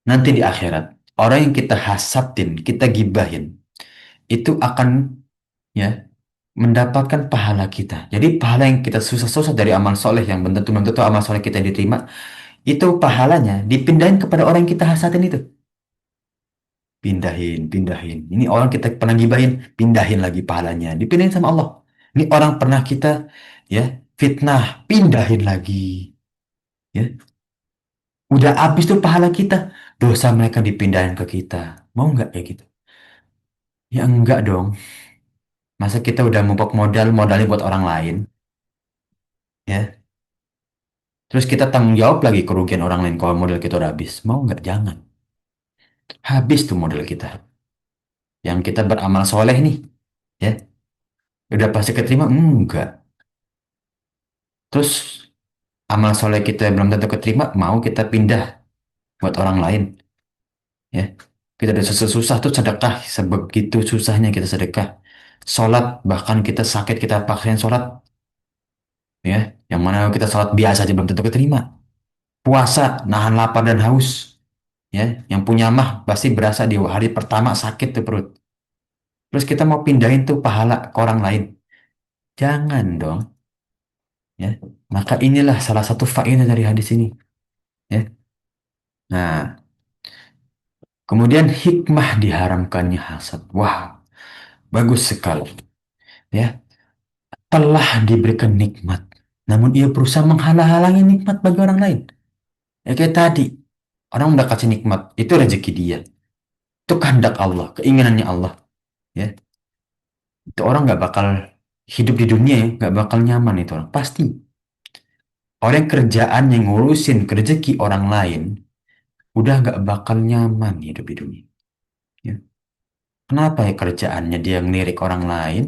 nanti di akhirat, orang yang kita hasadin, kita gibahin, itu akan, ya, mendapatkan pahala kita. Jadi pahala yang kita susah-susah dari amal soleh yang belum tentu amal soleh kita diterima, itu pahalanya dipindahin kepada orang yang kita hasadin itu. Pindahin, pindahin. Ini orang kita pernah gibahin, pindahin lagi pahalanya. Dipindahin sama Allah. Ini orang pernah kita, ya, fitnah, pindahin lagi. Ya, udah habis tuh pahala kita, dosa mereka dipindahin ke kita. Mau nggak kayak gitu? Ya enggak dong. Masa kita udah mumpuk modalnya buat orang lain, ya. Terus kita tanggung jawab lagi kerugian orang lain kalau modal kita udah habis. Mau nggak? Jangan. Habis tuh modal kita. Yang kita beramal soleh nih, ya. Udah pasti keterima? Enggak. Terus amal soleh kita belum tentu keterima, mau kita pindah buat orang lain, ya. Kita udah susah-susah tuh sedekah, sebegitu susahnya kita sedekah. Sholat, bahkan kita sakit, kita paksain sholat, ya. Yang mana kita sholat biasa aja belum tentu keterima. Puasa, nahan lapar dan haus. Ya, yang punya mah pasti berasa di hari pertama sakit tuh perut. Terus kita mau pindahin tuh pahala ke orang lain. Jangan dong. Ya, maka inilah salah satu faedah dari hadis ini. Ya, nah, kemudian hikmah diharamkannya hasad. Wah, bagus sekali. Ya, telah diberikan nikmat, namun ia berusaha menghalang-halangi nikmat bagi orang lain. Ya kayak tadi, orang udah kasih nikmat, itu rezeki dia. Itu kehendak Allah, keinginannya Allah. Ya, itu orang nggak bakal hidup di dunia ya, nggak bakal nyaman itu orang. Pasti. Orang kerjaan yang ngurusin rezeki orang lain, udah nggak bakal nyaman hidup di dunia. Ya. Kenapa ya kerjaannya dia ngelirik orang lain?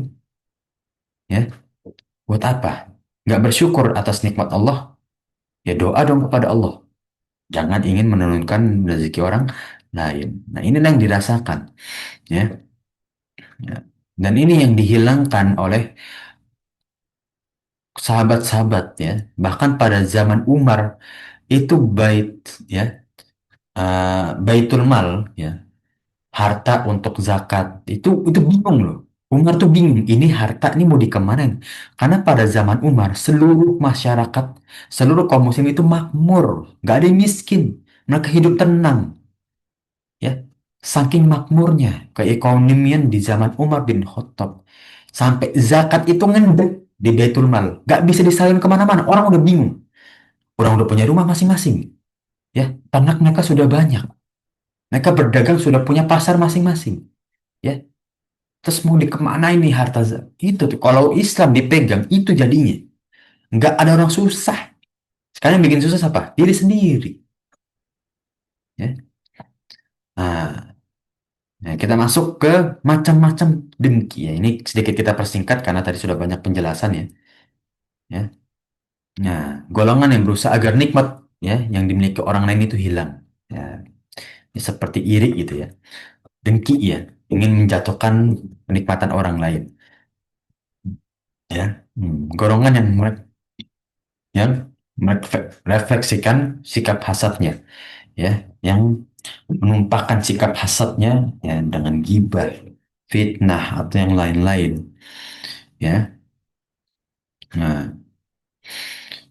Ya, buat apa? Nggak bersyukur atas nikmat Allah? Ya doa dong kepada Allah. Jangan ingin menurunkan rezeki orang lain. Nah, ini yang dirasakan, ya. Ya. Dan ini yang dihilangkan oleh sahabat-sahabat, ya. Bahkan pada zaman Umar itu ya, baitul mal, ya, harta untuk zakat itu bingung loh. Umar tuh bingung, ini harta ini mau dikemanain? Karena pada zaman Umar seluruh masyarakat, seluruh kaum muslim itu makmur, nggak ada yang miskin, mereka hidup tenang, ya. Saking makmurnya keekonomian di zaman Umar bin Khattab, sampai zakat itu ngendek di Baitul Mal, nggak bisa disalin kemana-mana. Orang udah bingung, orang udah punya rumah masing-masing, ya, ternak mereka sudah banyak, mereka berdagang sudah punya pasar masing-masing, ya. Terus mau dikemanain nih harta itu tuh? Kalau Islam dipegang itu jadinya nggak ada orang susah. Sekarang yang bikin susah siapa? Diri sendiri, ya. Nah, nah, kita masuk ke macam-macam dengki ya. Ini sedikit kita persingkat karena tadi sudah banyak penjelasan ya. Ya. Nah, golongan yang berusaha agar nikmat ya yang dimiliki orang lain itu hilang. Ya, ya seperti iri gitu ya. Dengki ya, ingin menjatuhkan kenikmatan orang lain. Ya. Golongan yang merefleksikan sikap hasadnya ya, yang menumpahkan sikap hasadnya ya dengan gibah, fitnah atau yang lain-lain ya. Nah,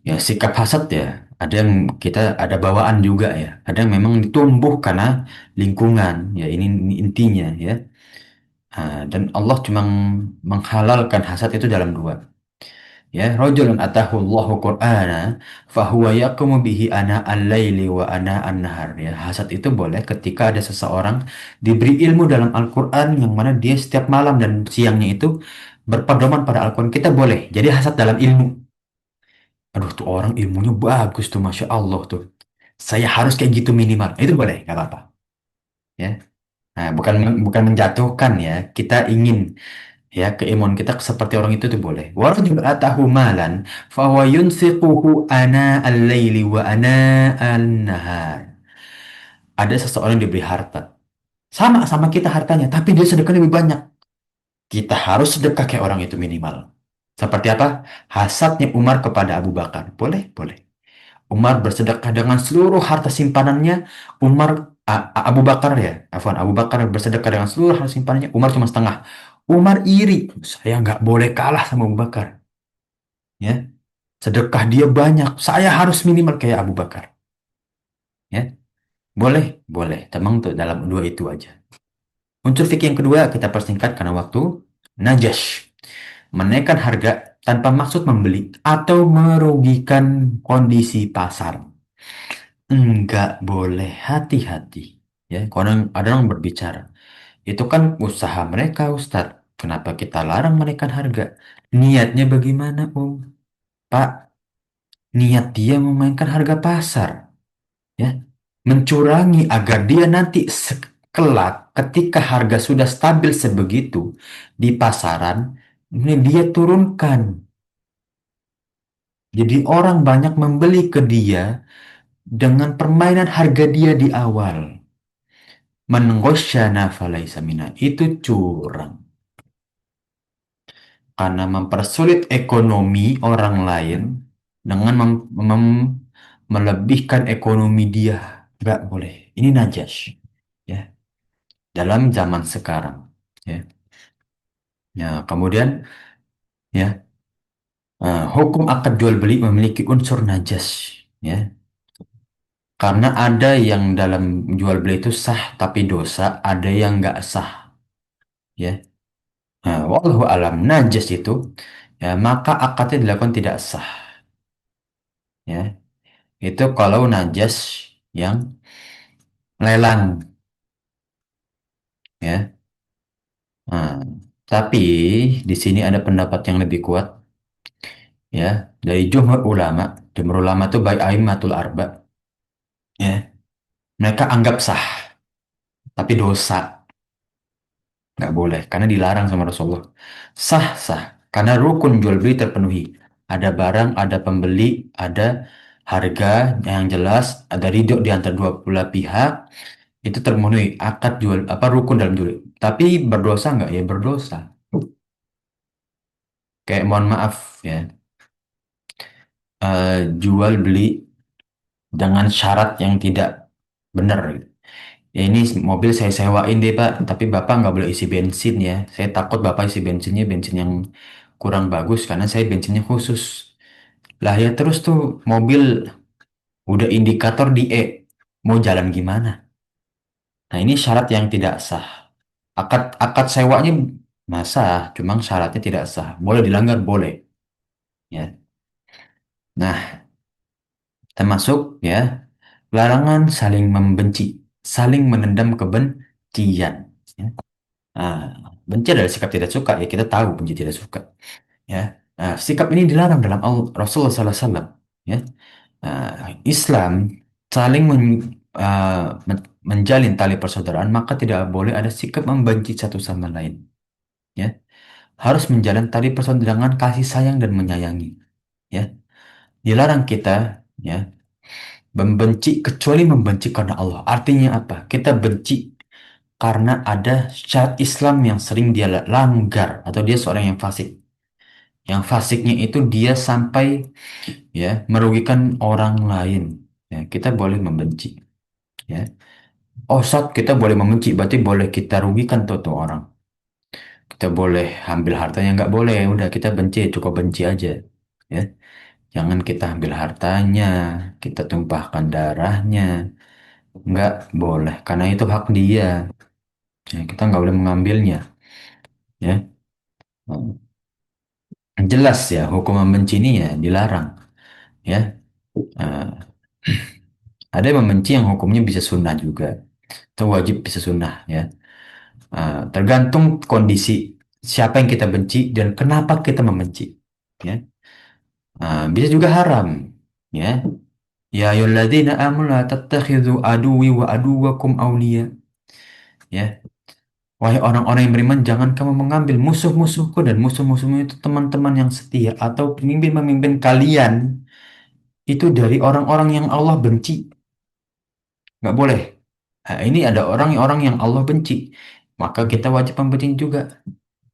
ya sikap hasad ya, ada yang kita ada bawaan juga ya, ada yang memang ditumbuh karena lingkungan ya, ini intinya ya. Dan Allah cuma menghalalkan hasad itu dalam dua. Ya, rajulun atahu Allahu Qur'ana fahuwa yaqumu bihi ana al-laili wa ana an-nahar. Ya, hasad itu boleh ketika ada seseorang diberi ilmu dalam Al-Qur'an yang mana dia setiap malam dan siangnya itu berpedoman pada Al-Qur'an. Kita boleh. Jadi hasad dalam ilmu. Aduh, tuh orang ilmunya bagus tuh, Masya Allah tuh. Saya harus kayak gitu minimal. Itu boleh, nggak apa-apa. Ya. Nah, bukan menjatuhkan ya. Kita ingin ya keimuan kita seperti orang itu tuh boleh. Warajul atahu malan fahuwa yunfiquhu ana al-laili wa ana an-nahar. Ada seseorang yang diberi harta. Sama-sama kita hartanya, tapi dia sedekah lebih banyak. Kita harus sedekah kayak orang itu minimal. Seperti apa? Hasadnya Umar kepada Abu Bakar. Boleh, boleh. Umar bersedekah dengan seluruh harta simpanannya. Abu Bakar ya, Afwan, Abu Bakar bersedekah dengan seluruh harta simpanannya. Umar cuma setengah. Umar iri. Saya nggak boleh kalah sama Abu Bakar. Ya, sedekah dia banyak. Saya harus minimal kayak Abu Bakar. Ya, boleh, boleh. Temang tuh dalam dua itu aja. Unsur fikih yang kedua kita persingkat karena waktu. Najash. Menaikkan harga tanpa maksud membeli atau merugikan kondisi pasar. Enggak boleh, hati-hati. Ya, ada orang berbicara. Itu kan usaha mereka, Ustadz. Kenapa kita larang menaikkan harga? Niatnya bagaimana, Om? Pak, niat dia memainkan harga pasar, ya. Mencurangi agar dia nanti kelak ketika harga sudah stabil sebegitu di pasaran, ini dia turunkan. Jadi orang banyak membeli ke dia dengan permainan harga dia di awal. Man ghasyana falaysa minna. Itu curang. Karena mempersulit ekonomi orang lain dengan melebihkan ekonomi dia. Nggak boleh. Ini najas. Ya, dalam zaman sekarang. Ya, ya kemudian ya, hukum akad jual beli memiliki unsur najas. Ya, karena ada yang dalam jual beli itu sah tapi dosa, ada yang nggak sah. Ya, nah, wallahu alam najas itu ya maka akadnya dilakukan tidak sah. Ya, itu kalau najas yang lelang. Ya. Nah, tapi di sini ada pendapat yang lebih kuat ya dari jumhur ulama. Jumhur ulama itu baik aimatul arba ya. Mereka anggap sah, tapi dosa nggak boleh karena dilarang sama Rasulullah. Sah sah karena rukun jual beli terpenuhi. Ada barang, ada pembeli, ada harga yang jelas, ada ridho di antara dua belah pihak itu terpenuhi akad jual apa rukun dalam jual. Tapi berdosa nggak ya berdosa. Kayak mohon maaf ya, jual beli dengan syarat yang tidak benar. Ya ini mobil saya sewain deh Pak, tapi Bapak nggak boleh isi bensin ya. Saya takut Bapak isi bensinnya bensin yang kurang bagus karena saya bensinnya khusus. Lah ya terus tuh mobil udah indikator di E, mau jalan gimana? Nah ini syarat yang tidak sah. Akad akad sewanya masa, cuma syaratnya tidak sah. Boleh dilanggar boleh, ya. Nah termasuk ya larangan saling membenci, saling menendam kebencian. Ya. Nah, benci adalah sikap tidak suka ya kita tahu benci tidak suka ya. Nah, sikap ini dilarang dalam Rasulullah SAW ya. Nah, Islam saling menjalin tali persaudaraan maka tidak boleh ada sikap membenci satu sama lain ya. Harus menjalin tali persaudaraan dengan kasih sayang dan menyayangi ya. Dilarang kita ya membenci kecuali membenci karena Allah. Artinya apa? Kita benci karena ada syariat Islam yang sering dia langgar atau dia seorang yang fasik. Yang fasiknya itu dia sampai ya merugikan orang lain. Ya, kita boleh membenci. Ya. Oh, saat kita boleh membenci, berarti boleh kita rugikan tuh orang. Kita boleh ambil hartanya, nggak boleh. Udah kita benci, cukup benci aja. Ya. Jangan kita ambil hartanya, kita tumpahkan darahnya. Nggak boleh, karena itu hak dia. Ya, kita nggak boleh mengambilnya. Ya. Jelas ya, hukum membenci ini ya dilarang. Ya. Eh, ada yang membenci yang hukumnya bisa sunnah juga. Itu wajib bisa sunnah ya. Tergantung kondisi siapa yang kita benci dan kenapa kita membenci. Ya. Bisa juga haram. Ya. Ya ayyuhalladzina amanu la tattakhidhu aduwwi wa aduwwakum awliya. Ya. Wahai orang-orang yang beriman, jangan kamu mengambil musuh-musuhku dan musuh-musuhmu itu teman-teman yang setia atau pemimpin-pemimpin kalian itu dari orang-orang yang Allah benci. Nggak boleh. Nah, ini ada orang-orang yang Allah benci. Maka kita wajib membenci juga.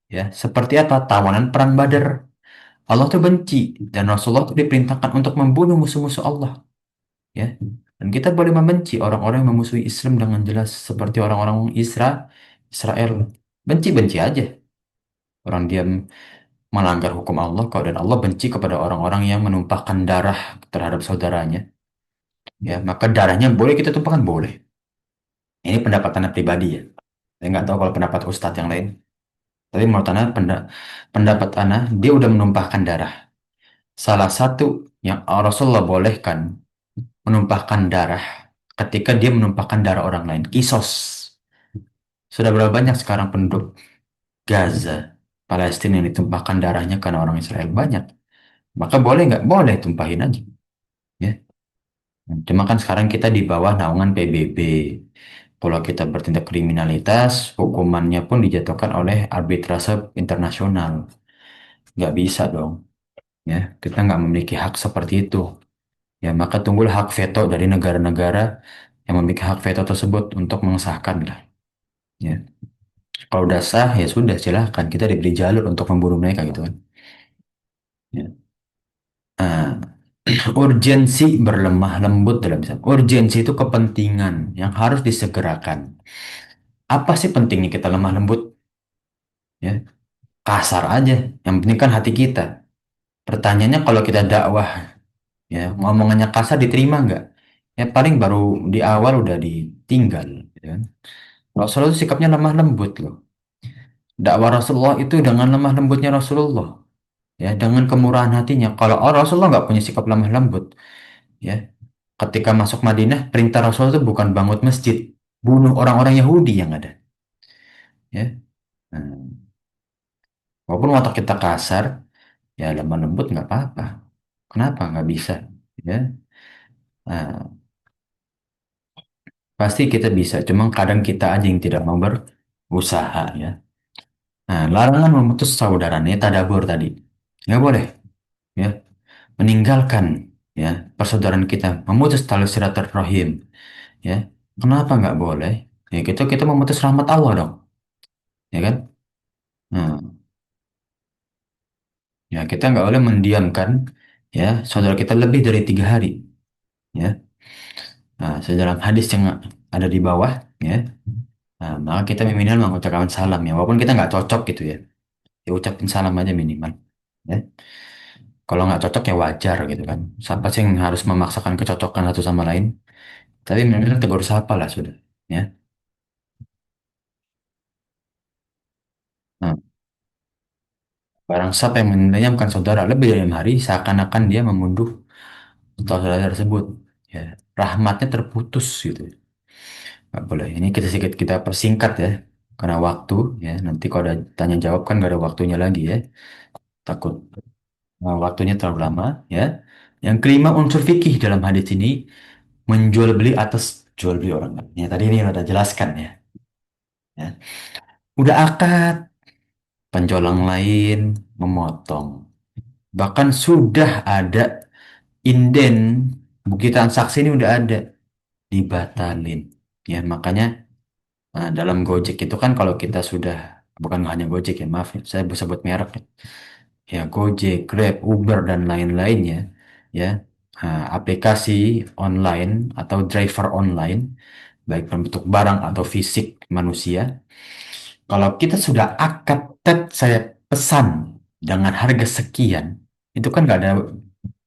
Ya, seperti apa? Tawanan perang Badar. Allah tuh benci dan Rasulullah tuh diperintahkan untuk membunuh musuh-musuh Allah. Ya, dan kita boleh membenci orang-orang yang memusuhi Islam dengan jelas seperti orang-orang Israel. Benci-benci aja. Orang dia melanggar hukum Allah kok dan Allah benci kepada orang-orang yang menumpahkan darah terhadap saudaranya. Ya, maka darahnya boleh kita tumpahkan boleh. Ini pendapat Anda pribadi ya. Saya nggak tahu kalau pendapat Ustadz yang lain. Tapi menurut Anda, pendapat Anda, dia udah menumpahkan darah. Salah satu yang Rasulullah bolehkan menumpahkan darah ketika dia menumpahkan darah orang lain. Kisos. Sudah berapa banyak sekarang penduduk Gaza, Palestina yang ditumpahkan darahnya karena orang Israel? Banyak. Maka boleh nggak? Boleh, tumpahin aja. Ya. Cuma kan sekarang kita di bawah naungan PBB. Kalau kita bertindak kriminalitas, hukumannya pun dijatuhkan oleh arbitrase internasional. Nggak bisa dong. Ya, kita nggak memiliki hak seperti itu. Ya, maka tunggulah hak veto dari negara-negara yang memiliki hak veto tersebut untuk mengesahkan lah. Ya, kalau udah sah ya sudah silahkan kita diberi jalur untuk membunuh mereka gitu kan. Ya. Nah, Urgensi berlemah lembut dalam Islam. Urgensi itu kepentingan yang harus disegerakan. Apa sih pentingnya kita lemah lembut? Ya, kasar aja. Yang penting kan hati kita. Pertanyaannya kalau kita dakwah, ya ngomongannya kasar diterima nggak? Ya paling baru di awal udah ditinggal, gitu kan? Rasulullah itu sikapnya lemah lembut loh. Dakwah Rasulullah itu dengan lemah lembutnya Rasulullah, ya dengan kemurahan hatinya. Kalau Rasulullah nggak punya sikap lemah lembut, ya ketika masuk Madinah, perintah Rasul itu bukan bangun masjid, bunuh orang-orang Yahudi yang ada. Ya, nah, walaupun watak kita kasar, ya lemah lembut nggak apa-apa. Kenapa nggak bisa? Ya, nah, pasti kita bisa. Cuma kadang kita aja yang tidak mau berusaha, ya. Nah, larangan memutus saudara ini tadabur tadi. Nggak boleh, ya. Meninggalkan, ya, persaudaraan kita, memutus tali silaturahim, ya. Kenapa nggak boleh? Ya, kita memutus rahmat Allah dong, ya kan? Nah, ya, kita nggak boleh mendiamkan, ya, saudara kita lebih dari 3 hari. Ya, nah, dalam hadis yang ada di bawah, ya, nah, maka kita minimal mengucapkan salam, ya, walaupun kita nggak cocok gitu, ya, ya ucapin salam aja minimal. Ya, kalau nggak cocok ya wajar gitu kan. Siapa sih yang harus memaksakan kecocokan satu sama lain? Tapi minimal tegur sapa lah sudah. Ya, nah, barang siapa yang mendiamkan saudara lebih dari 6 hari, seakan-akan dia memunduh saudara tersebut. Ya, rahmatnya terputus gitu. Nggak boleh. Ini kita sedikit kita persingkat, ya. Karena waktu, ya. Nanti kalau ada tanya jawab kan nggak ada waktunya lagi, ya. Takut waktunya terlalu lama, ya. Yang kelima, unsur fikih dalam hadis ini menjual beli atas jual beli orang lain. Ya, tadi ini udah jelaskan, ya. Ya. Udah akad, penjual yang lain memotong. Bahkan sudah ada inden, bukti transaksi ini udah ada, dibatalin. Ya, makanya dalam Gojek itu kan kalau kita sudah, bukan hanya Gojek ya, maaf ya, saya sebut merek ya. Ya, Gojek, Grab, Uber dan lain-lainnya, ya, aplikasi online atau driver online, baik bentuk barang atau fisik manusia. Kalau kita sudah akad, "Tet, saya pesan dengan harga sekian," itu kan nggak ada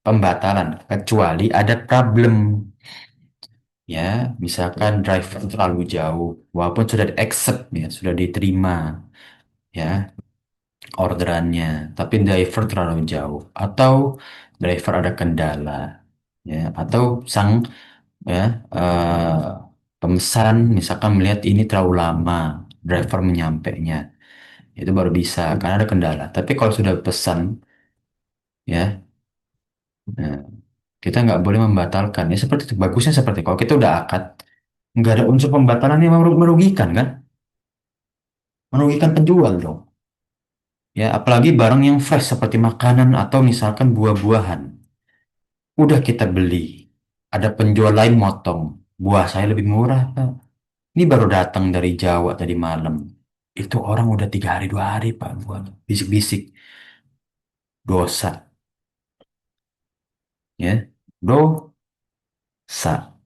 pembatalan kecuali ada problem, ya, misalkan driver terlalu jauh, walaupun sudah di accept, ya, sudah diterima, ya, orderannya, tapi driver terlalu jauh atau driver ada kendala, ya, atau sang, ya, eh, pemesan misalkan melihat ini terlalu lama driver menyampainya, itu baru bisa karena ada kendala. Tapi kalau sudah pesan, ya, nah, kita nggak boleh membatalkan, ya, seperti itu. Bagusnya seperti kalau kita udah akad, nggak ada unsur pembatalan yang merugikan kan, merugikan penjual dong. Ya, apalagi barang yang fresh seperti makanan atau misalkan buah-buahan. Udah kita beli, ada penjual lain motong. Buah saya lebih murah, Pak. Ini baru datang dari Jawa tadi malam. Itu orang udah 3 hari 2 hari, Pak. Buah bisik-bisik, dosa, ya, dosa,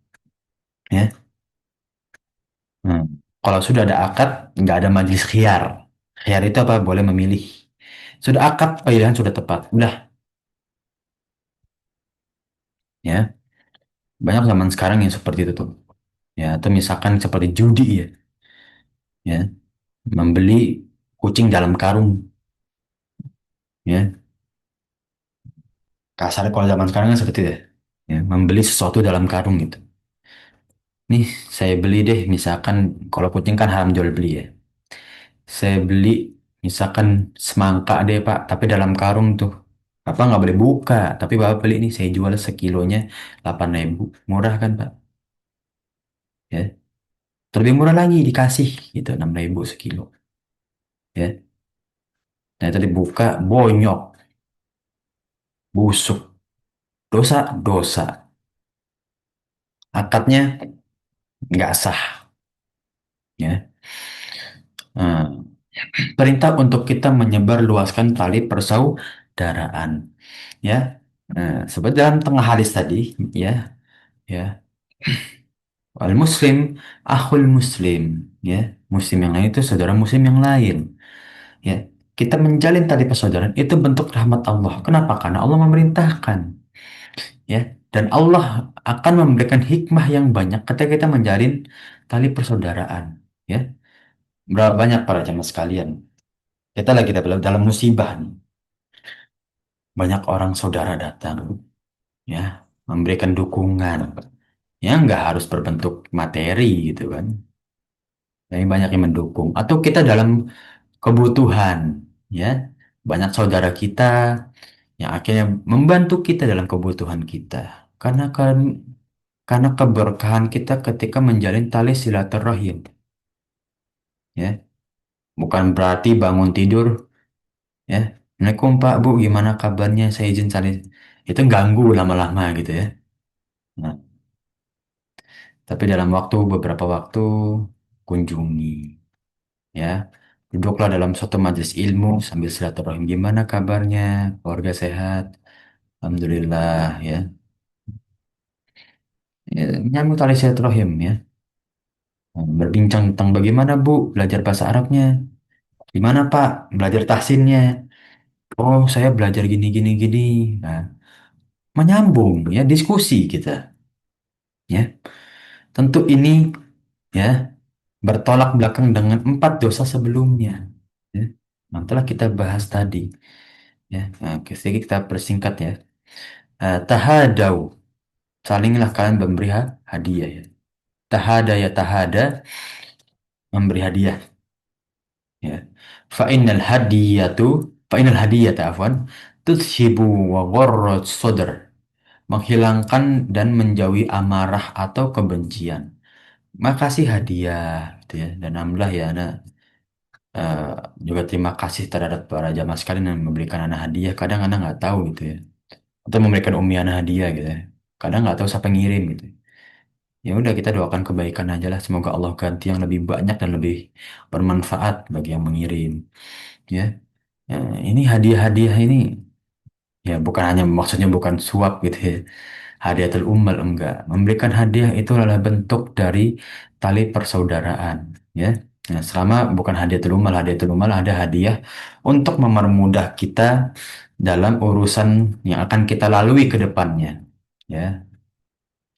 ya. Hmm. Kalau sudah ada akad, nggak ada majelis khiyar. Khiyar itu apa? Boleh memilih. Sudah akad, pilihan sudah tepat. Udah, ya. Banyak zaman sekarang yang seperti itu tuh. Ya, atau misalkan seperti judi, ya. Ya, membeli kucing dalam karung, ya. Kasar kalau zaman sekarang kan seperti itu, ya. Ya, membeli sesuatu dalam karung gitu. Nih, saya beli deh, misalkan kalau kucing kan haram jual beli, ya. Saya beli misalkan semangka deh, Pak, tapi dalam karung tuh. Apa nggak boleh buka, tapi Bapak beli nih, saya jual sekilonya 8.000. Murah kan, Pak? Ya. Terlebih murah lagi dikasih gitu 6.000 sekilo. Ya. Nah, tadi buka bonyok, busuk, dosa, dosa. Akadnya nggak sah, ya. Nah, perintah untuk kita menyebar luaskan tali persaudaraan, ya. Nah, seperti dalam tengah hadis tadi, ya, ya, al muslim, akhul muslim, ya, muslim yang lain itu saudara muslim yang lain, ya. Kita menjalin tali persaudaraan itu bentuk rahmat Allah. Kenapa? Karena Allah memerintahkan, ya, dan Allah akan memberikan hikmah yang banyak ketika kita menjalin tali persaudaraan, ya. Berapa banyak para jamaah sekalian, kita lagi dalam musibah nih, banyak orang saudara datang, ya, memberikan dukungan, ya, nggak harus berbentuk materi gitu kan, tapi banyak yang mendukung. Atau kita dalam kebutuhan, ya, banyak saudara kita yang akhirnya membantu kita dalam kebutuhan kita, karena keberkahan kita ketika menjalin tali silaturahim, ya. Bukan berarti bangun tidur, ya, Assalamualaikum Pak Bu, gimana kabarnya, saya izin salin, itu ganggu lama-lama gitu ya. Nah, tapi dalam beberapa waktu kunjungi, ya, duduklah dalam suatu majelis ilmu sambil silaturahim, gimana kabarnya, keluarga sehat, alhamdulillah, ya. Ya, nyambung tali silaturahim, ya. Nah, berbincang tentang bagaimana Bu belajar bahasa Arabnya, gimana Pak belajar tahsinnya, oh saya belajar gini gini gini. Nah, menyambung, ya, diskusi kita, ya. Tentu ini, ya, bertolak belakang dengan 4 dosa sebelumnya, ya. Nah, telah kita bahas tadi, ya. Nah, sedikit kita persingkat, ya. Tahadau, salinglah kalian memberi hadiah, ya. Tahada ya tahada, memberi hadiah, ya. Fa innal hadiyata afwan tutshibu wa gharrat sadr, menghilangkan dan menjauhi amarah atau kebencian. Makasih hadiah, gitu ya. Dan alhamdulillah, ya, Ana eh, juga terima kasih terhadap para jamaah sekalian yang memberikan anak hadiah. Kadang anak nggak tahu gitu ya, atau memberikan umi anak hadiah gitu ya. Kadang nggak tahu siapa yang ngirim gitu. Ya udah, kita doakan kebaikan aja lah. Semoga Allah ganti yang lebih banyak dan lebih bermanfaat bagi yang mengirim. Ya, Ya, ini hadiah-hadiah ini, ya, bukan hanya maksudnya bukan suap gitu ya. Hadiatul ummal, enggak. Memberikan hadiah itu adalah bentuk dari tali persaudaraan, ya. Nah, selama bukan hadiatul ummal ada hadiah untuk mempermudah kita dalam urusan yang akan kita lalui ke depannya, ya.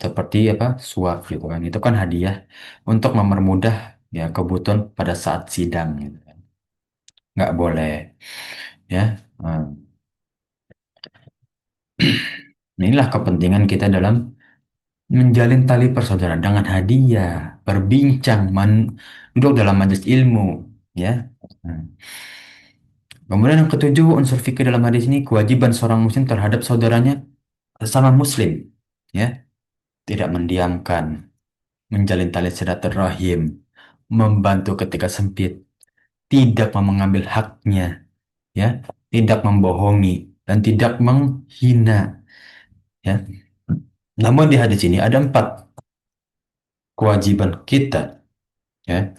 Seperti apa? Suap gitu kan. Itu kan hadiah untuk mempermudah, ya, kebutuhan pada saat sidang gitu kan. Nggak boleh, ya. Nah, inilah kepentingan kita dalam menjalin tali persaudaraan dengan hadiah, berbincang, duduk dalam majelis ilmu, ya. Nah, kemudian yang ketujuh, unsur fikih dalam hadis ini kewajiban seorang muslim terhadap saudaranya sesama muslim, ya, tidak mendiamkan, menjalin tali silaturahim, membantu ketika sempit, tidak mau mengambil haknya, ya, tidak membohongi dan tidak menghina, ya. Namun di hadis ini ada 4 kewajiban kita, ya,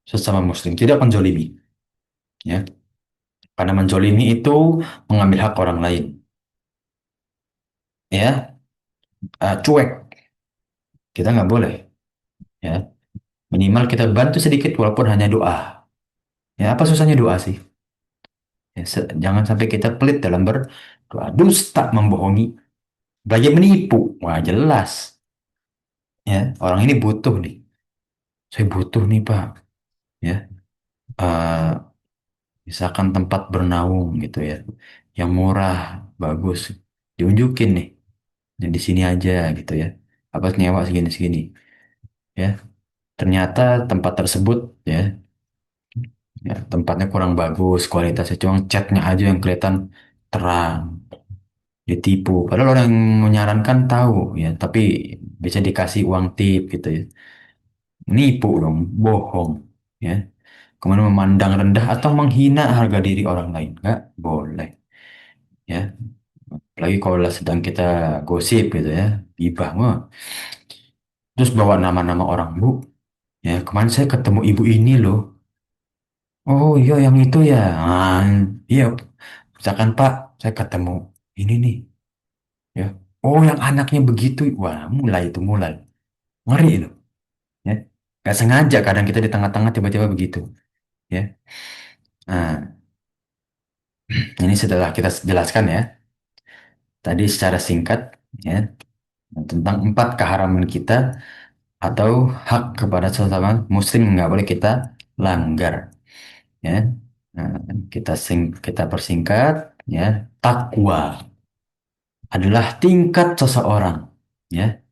sesama muslim, tidak menzolimi, ya. Karena menzolimi itu mengambil hak orang lain, ya. Cuek, kita nggak boleh, ya. Minimal kita bantu sedikit walaupun hanya doa, ya. Apa susahnya doa sih, ya, jangan sampai kita pelit dalam berdoa. Dusta, membohongi, belajar menipu, wah jelas, ya, orang ini butuh nih, saya butuh nih Pak, ya. Eh, Misalkan tempat bernaung gitu ya, yang murah, bagus, diunjukin nih, dan di sini aja gitu ya, apa nyewa segini segini, ya. Ternyata tempat tersebut, ya, ya, tempatnya kurang bagus kualitasnya, cuma catnya aja yang kelihatan terang, ditipu. Padahal orang yang menyarankan tahu, ya, tapi bisa dikasih uang tip gitu ya. Nipu dong, bohong, ya. Kemudian memandang rendah atau menghina harga diri orang lain, nggak boleh, ya. Apalagi kalau sedang kita gosip gitu ya, gibah mah. Terus bawa nama-nama orang, Bu. Ya, kemarin saya ketemu ibu ini loh. Oh iya, yang itu ya. Iya, misalkan Pak, saya ketemu ini nih. Ya. Oh, yang anaknya begitu. Wah, mulai itu mulai. Ngeri loh. Ya. Gak sengaja kadang kita di tengah-tengah tiba-tiba begitu. Ya. Nah, ini setelah kita jelaskan ya. Tadi secara singkat ya tentang empat keharaman kita atau hak kepada sesama muslim yang nggak boleh kita langgar ya. Nah, kita persingkat ya. Takwa adalah tingkat seseorang ya.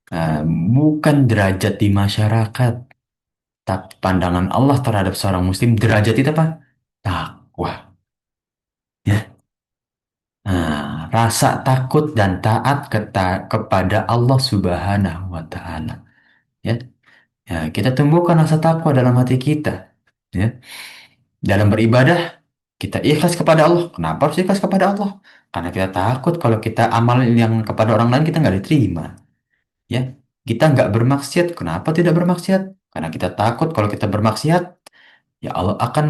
Nah, bukan derajat di masyarakat, tapi pandangan Allah terhadap seorang muslim derajat itu apa? Takwa ya. Nah, rasa takut dan taat kepada Allah Subhanahu wa Ta'ala ya. Ya, kita tumbuhkan rasa takwa dalam hati kita ya. Dalam beribadah kita ikhlas kepada Allah. Kenapa harus ikhlas kepada Allah? Karena kita takut kalau kita amal yang kepada orang lain kita nggak diterima ya. Kita nggak bermaksiat. Kenapa tidak bermaksiat? Karena kita takut kalau kita bermaksiat ya Allah akan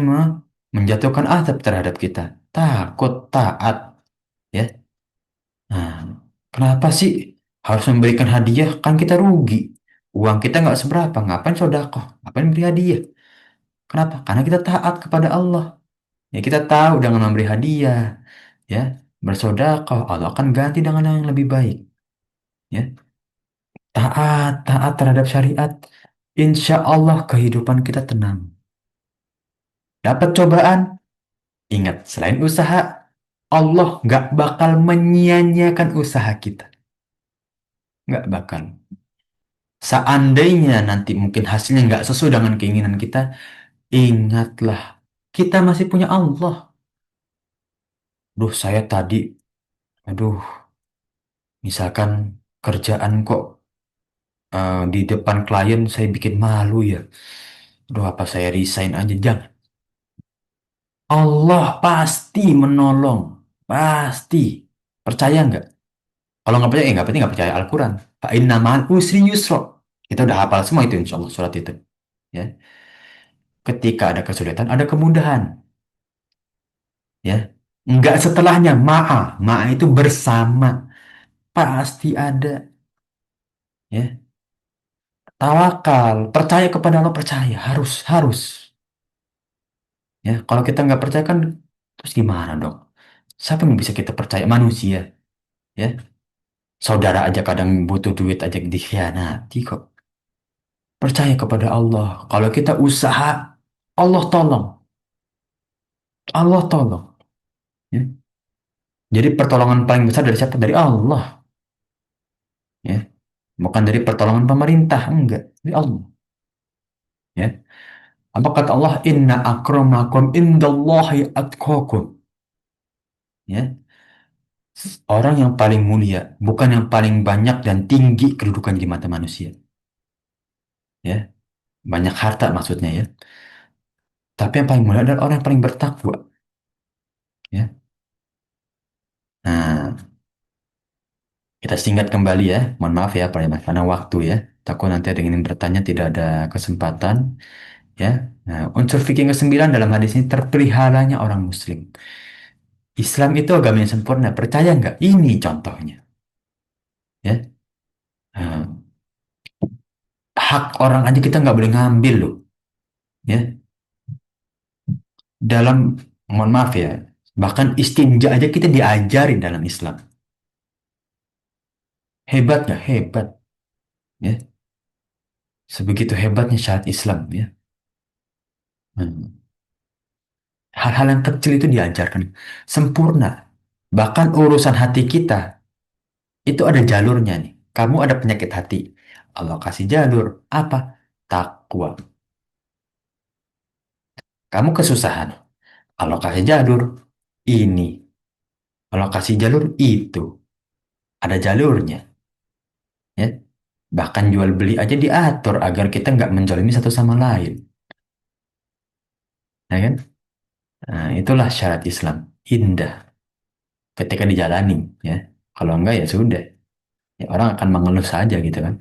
menjatuhkan azab terhadap kita. Takut taat ya. Nah, kenapa sih harus memberikan hadiah? Kan kita rugi. Uang kita nggak seberapa. Ngapain sedekah? Ngapain beri hadiah? Kenapa? Karena kita taat kepada Allah. Ya kita tahu dengan memberi hadiah, ya bersedekah, Allah akan ganti dengan yang lebih baik. Ya, taat terhadap syariat. Insya Allah kehidupan kita tenang. Dapat cobaan, ingat selain usaha, Allah nggak bakal menyia-nyiakan usaha kita. Nggak bakal. Seandainya nanti mungkin hasilnya nggak sesuai dengan keinginan kita, ingatlah kita masih punya Allah. Duh, saya tadi, aduh, misalkan kerjaan kok di depan klien saya bikin malu ya. Aduh, apa saya resign aja? Jangan. Allah pasti menolong. Pasti. Percaya nggak? Kalau nggak percaya, nggak penting nggak percaya Al-Quran. Fa inna ma'al usri yusra. Kita udah hafal semua itu insya Allah surat itu. Ya. Ketika ada kesulitan, ada kemudahan. Ya. Nggak setelahnya ma'a. Ma'a itu bersama. Pasti ada. Ya. Tawakal. Percaya kepada Allah, percaya. Harus, harus. Ya. Kalau kita nggak percaya kan, terus gimana dong? Siapa yang bisa kita percaya? Manusia, ya. Saudara aja kadang butuh duit aja dikhianati kok. Percaya kepada Allah. Kalau kita usaha, Allah tolong. Allah tolong. Ya. Jadi pertolongan paling besar dari siapa? Dari Allah. Ya. Bukan dari pertolongan pemerintah. Enggak. Dari Allah. Ya. Apa kata Allah? Inna akramakum indallahi atqakum. Ya. Orang yang paling mulia. Bukan yang paling banyak dan tinggi kedudukan di mata manusia. Ya. Banyak harta maksudnya ya. Tapi yang paling mulia adalah orang yang paling bertakwa. Ya. Nah, kita singkat kembali ya. Mohon maaf ya, Pak Mas, karena waktu ya. Takut nanti ada yang ingin bertanya tidak ada kesempatan. Ya. Nah, unsur fikih ke-9 dalam hadis ini terpeliharanya orang Muslim. Islam itu agama yang sempurna. Percaya nggak? Ini contohnya. Ya. Nah, hak orang aja kita nggak boleh ngambil loh. Ya. Dalam, mohon maaf ya. Bahkan istinja aja kita diajarin dalam Islam. Hebat nggak? Hebat. Ya. Sebegitu hebatnya syariat Islam ya. Hmm. Hal-hal yang kecil itu diajarkan sempurna. Bahkan urusan hati kita itu ada jalurnya nih. Kamu ada penyakit hati. Allah kasih jalur. Apa? Takwa. Kamu kesusahan. Allah kasih jalur. Ini. Allah kasih jalur itu. Ada jalurnya. Ya. Bahkan jual beli aja diatur agar kita nggak menzalimi satu sama lain. Ya kan? Nah, itulah syarat Islam. Indah ketika dijalani. Ya. Kalau enggak ya sudah. Ya, orang akan mengeluh saja gitu kan.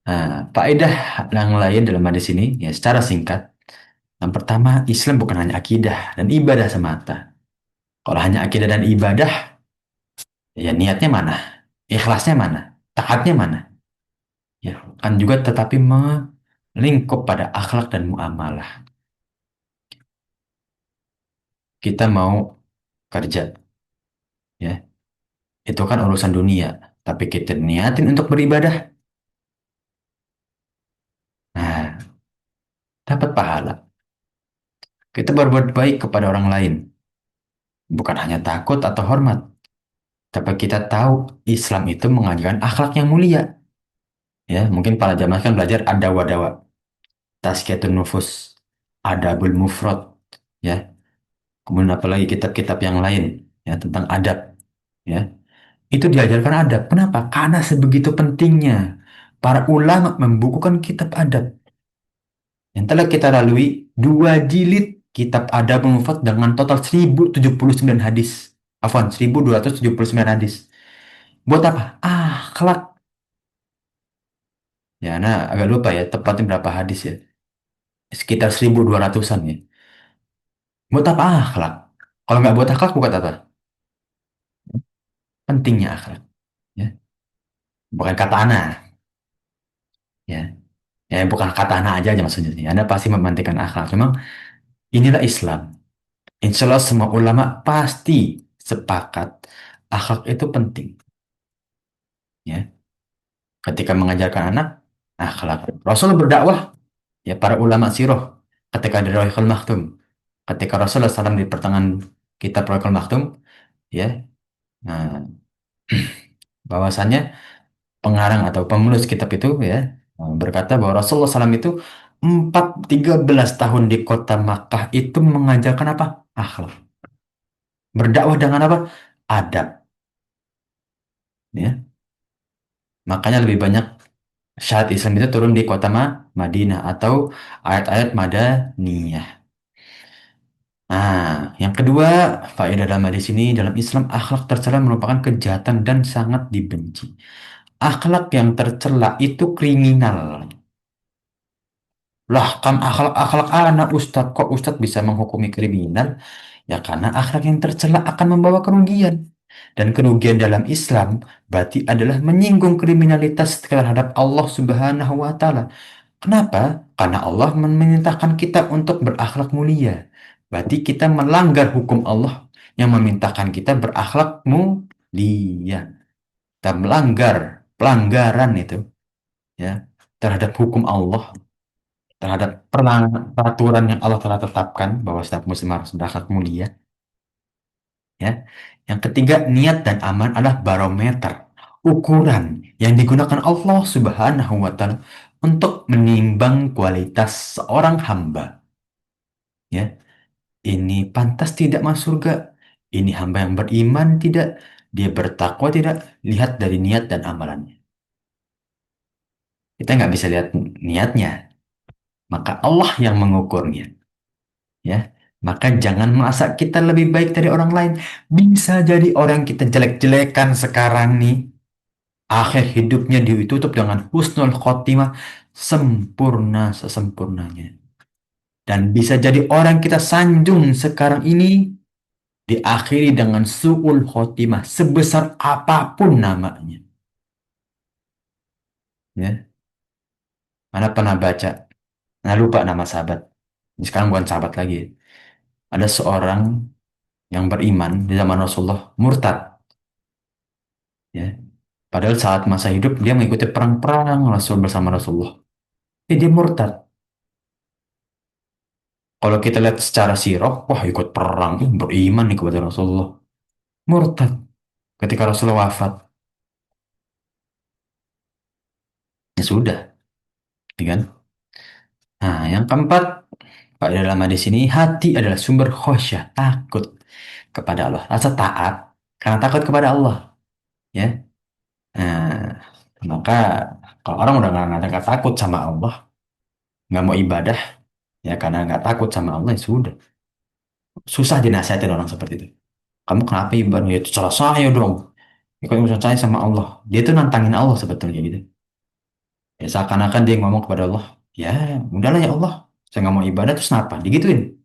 Nah, faedah yang lain dalam hadis ini, ya secara singkat. Yang pertama, Islam bukan hanya akidah dan ibadah semata. Kalau hanya akidah dan ibadah, Ya niatnya mana? Ikhlasnya mana? Taatnya mana? Ya kan juga tetapi melingkup pada akhlak dan muamalah. Kita mau kerja, ya itu kan urusan dunia. Tapi kita niatin untuk beribadah, nah dapat pahala. Kita berbuat baik kepada orang lain, bukan hanya takut atau hormat, tapi kita tahu Islam itu mengajarkan akhlak yang mulia. Ya, mungkin para jamaah kan belajar ada wadawa, tazkiyatun nufus, adabul mufrad, ya. Kemudian apalagi kitab-kitab yang lain, ya tentang adab, ya. Itu diajarkan adab. Kenapa? Karena sebegitu pentingnya para ulama membukukan kitab adab. Yang telah kita lalui dua jilid kitab adab mufrad dengan total 1079 hadis. Afwan, 1279 hadis. Buat apa? Akhlak. Ya, nah agak lupa ya, tepatnya berapa hadis ya. Sekitar 1200-an ya. Buat apa akhlak? Kalau nggak buat akhlak, buat apa? Pentingnya akhlak. Ya. Bukan kata ana. Ya. Ya, bukan kata ana aja maksudnya. Anda pasti mementingkan akhlak. Memang inilah Islam. Insya Allah semua ulama pasti sepakat. Akhlak itu penting. Ya. Ketika mengajarkan anak, akhlak. Rasul berdakwah. Ya, para ulama sirah. Ketika di Rawaiqul Maktum. Ketika Rasulullah SAW di pertengahan kitab Rawaiqul Maktum. Ya. Nah, bahwasannya pengarang atau penulis kitab itu ya berkata bahwa Rasulullah SAW itu 13 tahun di kota Makkah itu mengajarkan apa? Akhlak. Berdakwah dengan apa? Adab. Ya. Makanya lebih banyak syariat Islam itu turun di kota Madinah atau ayat-ayat Madaniyah. Nah, yang kedua, faedah dalam hadis ini dalam Islam akhlak tercela merupakan kejahatan dan sangat dibenci. Akhlak yang tercela itu kriminal. Lah kan akhlak-akhlak anak Ustadz, kok Ustadz bisa menghukumi kriminal? Ya karena akhlak yang tercela akan membawa kerugian. Dan kerugian dalam Islam berarti adalah menyinggung kriminalitas terhadap Allah Subhanahu wa Ta'ala. Kenapa? Karena Allah memerintahkan kita untuk berakhlak mulia. Berarti kita melanggar hukum Allah yang memerintahkan kita berakhlak mulia. Kita melanggar pelanggaran itu ya terhadap hukum Allah, terhadap peraturan yang Allah telah tetapkan bahwa setiap muslim harus berakhlak mulia, ya. Yang ketiga, niat dan amal adalah barometer, ukuran yang digunakan Allah Subhanahu wa taala untuk menimbang kualitas seorang hamba, ya. Ini pantas tidak masuk surga. Ini hamba yang beriman tidak, dia bertakwa tidak, lihat dari niat dan amalannya. Kita nggak bisa lihat niatnya, maka Allah yang mengukurnya. Ya, maka jangan merasa kita lebih baik dari orang lain. Bisa jadi orang yang kita jelek-jelekan sekarang nih, akhir hidupnya ditutup dengan husnul khotimah, sempurna sesempurnanya. Dan bisa jadi orang yang kita sanjung sekarang ini diakhiri dengan su'ul khotimah sebesar apapun namanya. Ya, mana pernah baca, nah lupa nama sahabat. Sekarang bukan sahabat lagi. Ada seorang yang beriman di zaman Rasulullah murtad. Ya, padahal saat masa hidup dia mengikuti perang-perang Rasul bersama Rasulullah. Dia murtad. Kalau kita lihat secara sirah, wah ikut perang, beriman nih kepada Rasulullah. Murtad ketika Rasulullah wafat. Ya sudah, ya kan? Nah, yang keempat, Pak dalam hadis ini, hati adalah sumber khosyah, takut kepada Allah. Rasa taat, karena takut kepada Allah. Ya, nah, maka kalau orang udah nggak takut sama Allah, nggak mau ibadah, ya karena nggak takut sama Allah, ya sudah. Susah dinasihatin orang seperti itu. Kamu kenapa ibadah? Ya itu salah saya dong. Ikut urusan saya sama Allah. Dia tuh nantangin Allah sebetulnya gitu. Ya seakan-akan dia ngomong kepada Allah, ya udahlah ya Allah, saya nggak mau ibadah terus kenapa? Digituin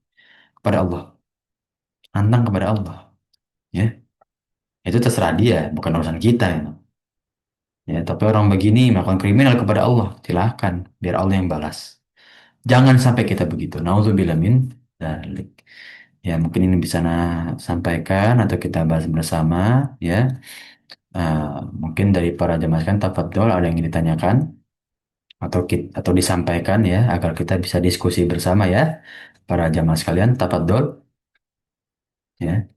kepada Allah. Nantang kepada Allah. Ya. Itu terserah dia, bukan urusan kita itu. Ya, tapi orang begini melakukan kriminal kepada Allah, silakan, biar Allah yang balas. Jangan sampai kita begitu. Nauzubillah min dzalik. Ya, mungkin ini bisa sampaikan atau kita bahas bersama ya. Mungkin dari para jemaah sekalian tafadhol ada yang ingin ditanyakan atau disampaikan ya agar kita bisa diskusi bersama ya. Para jemaah sekalian tafadhol ya.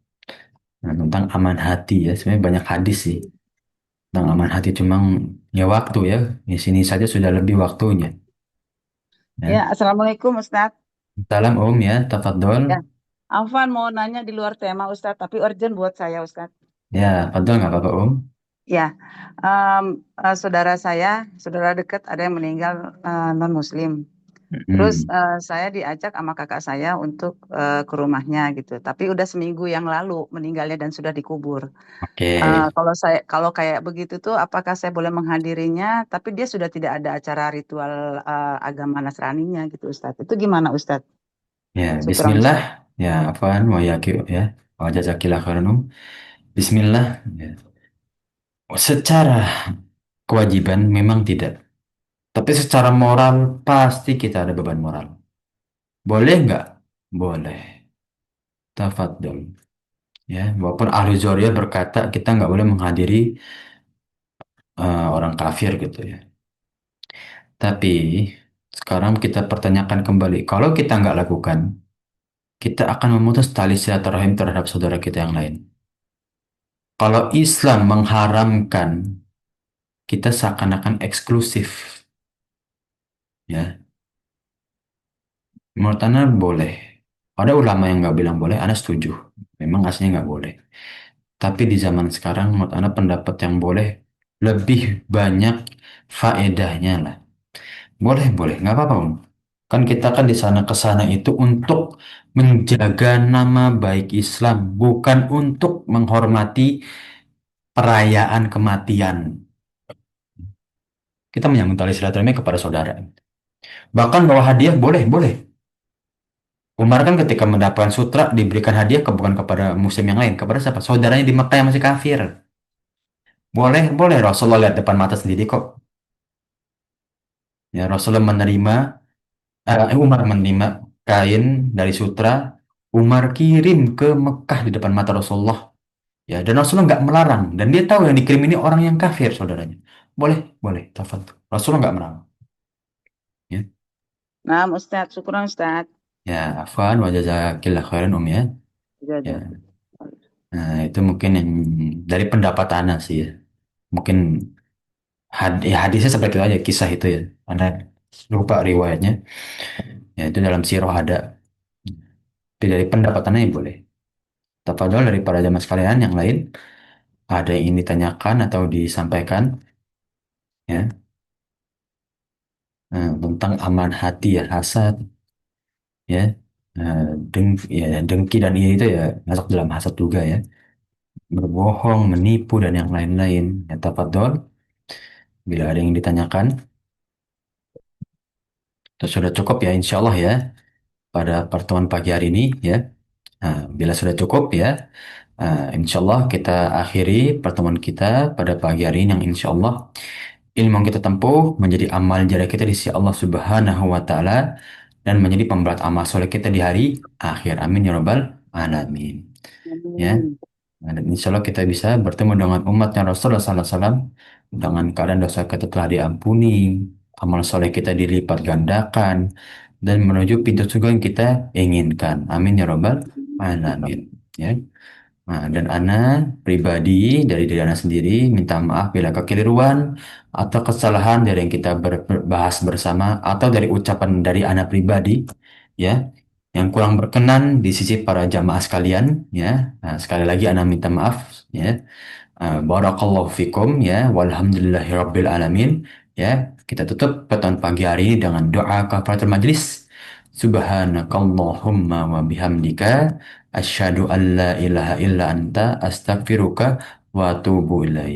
Nah, tentang aman hati ya. Sebenarnya banyak hadis sih tentang aman hati cuma ya waktu ya. Di sini saja sudah lebih waktunya Ya, ya. Assalamualaikum Ustadz. Salam Om ya, tafadhol. Ya, Afwan mau nanya di luar tema Ustadz, tapi urgent buat saya Ustadz. Ya, tafadhol nggak apa-apa Om. Ya, em, saudara saya, saudara dekat ada yang meninggal non-Muslim. Terus Hmm, saya diajak sama kakak saya untuk ke rumahnya gitu. Tapi udah seminggu yang lalu meninggalnya dan sudah dikubur. oke. Kalau kayak begitu tuh, apakah saya boleh menghadirinya? Tapi dia sudah tidak ada acara ritual agama Nasraninya gitu Ustadz. Itu gimana Ustadz? Ya, Syukur Bismillah. Ustadz. Ya, afwan wa yaqi ya. Wa jazakillah khairan Om. Bismillah. Ya. Secara kewajiban memang tidak. Tapi secara moral pasti kita ada beban moral. Boleh nggak? Boleh. Tafadhol. Ya, walaupun ahli Zoria berkata kita nggak boleh menghadiri orang kafir gitu ya. Tapi sekarang kita pertanyakan kembali, kalau kita nggak lakukan, kita akan memutus tali silaturahim terhadap saudara kita yang lain. Kalau Islam mengharamkan, kita seakan-akan eksklusif, ya. Menurut Anda boleh. Ada ulama yang nggak bilang boleh, Anda setuju. Memang aslinya nggak boleh. Tapi di zaman sekarang, menurut Anda pendapat yang boleh lebih banyak faedahnya lah. Boleh, boleh, nggak apa-apa, Om. Kan kita kan di sana ke sana itu untuk menjaga nama baik Islam, bukan untuk menghormati perayaan kematian. Kita menyambut tali silaturahmi kepada saudara. Bahkan bawa hadiah boleh, boleh. Umar kan ketika mendapatkan sutra diberikan hadiah bukan kepada muslim yang lain, kepada siapa? Saudaranya di Mekah yang masih kafir. Boleh, boleh. Rasulullah lihat depan mata sendiri kok. Ya, Rasulullah menerima, Umar menerima kain dari sutra. Umar kirim ke Mekah di depan mata Rasulullah. Ya, dan Rasulullah nggak melarang. Dan dia tahu yang dikirim ini orang yang kafir, saudaranya. Boleh, boleh. Tafadhol. Rasulullah nggak melarang. Ya, Nah, Ustadz, syukuran Ustadz. ya, afwan wa jazakillah khairan ya. Ya, Jaga. nah, itu mungkin yang dari pendapat Ana sih ya. Mungkin ya, hadisnya seperti itu aja kisah itu ya. Anda lupa riwayatnya. Ya itu dalam sirah ada. Tapi dari pendapatannya ya boleh. Tafadhol dari para jamaah sekalian yang lain ada yang ingin ditanyakan atau disampaikan ya. Tentang aman hati ya hasad ya. Nah, ya, dengki dan iri itu ya masuk dalam hasad juga ya. Berbohong, menipu dan yang lain-lain. Ya tafadhol bila ada yang ditanyakan. Itu sudah cukup ya insya Allah ya pada pertemuan pagi hari ini ya. Nah, bila sudah cukup ya, insya Allah kita akhiri pertemuan kita pada pagi hari ini yang insya Allah ilmu yang kita tempuh menjadi amal jariah kita di sisi Allah Subhanahu wa Ta'ala dan menjadi pemberat amal soleh kita di hari akhir. Amin ya Rabbal Alamin. Ya, Amin. nah, dan insya Allah kita bisa bertemu dengan umatnya Rasulullah SAW dengan keadaan dosa kita telah diampuni, amal soleh kita dilipat gandakan, dan menuju pintu surga yang kita inginkan. Amin ya Rabbal Alamin. Ya. Nah, dan Ana pribadi dari diri Ana sendiri minta maaf bila kekeliruan atau kesalahan dari yang kita bahas bersama atau dari ucapan dari Ana pribadi ya yang kurang berkenan di sisi para jamaah sekalian ya. Nah, sekali lagi Ana minta maaf ya. Barakallahu fikum ya walhamdulillahi rabbil alamin ya. Kita tutup pertemuan pagi hari ini dengan doa kafaratul majlis. Subhanakallahumma wa bihamdika asyhadu an la ilaha illa anta astaghfiruka wa atubu ilaik.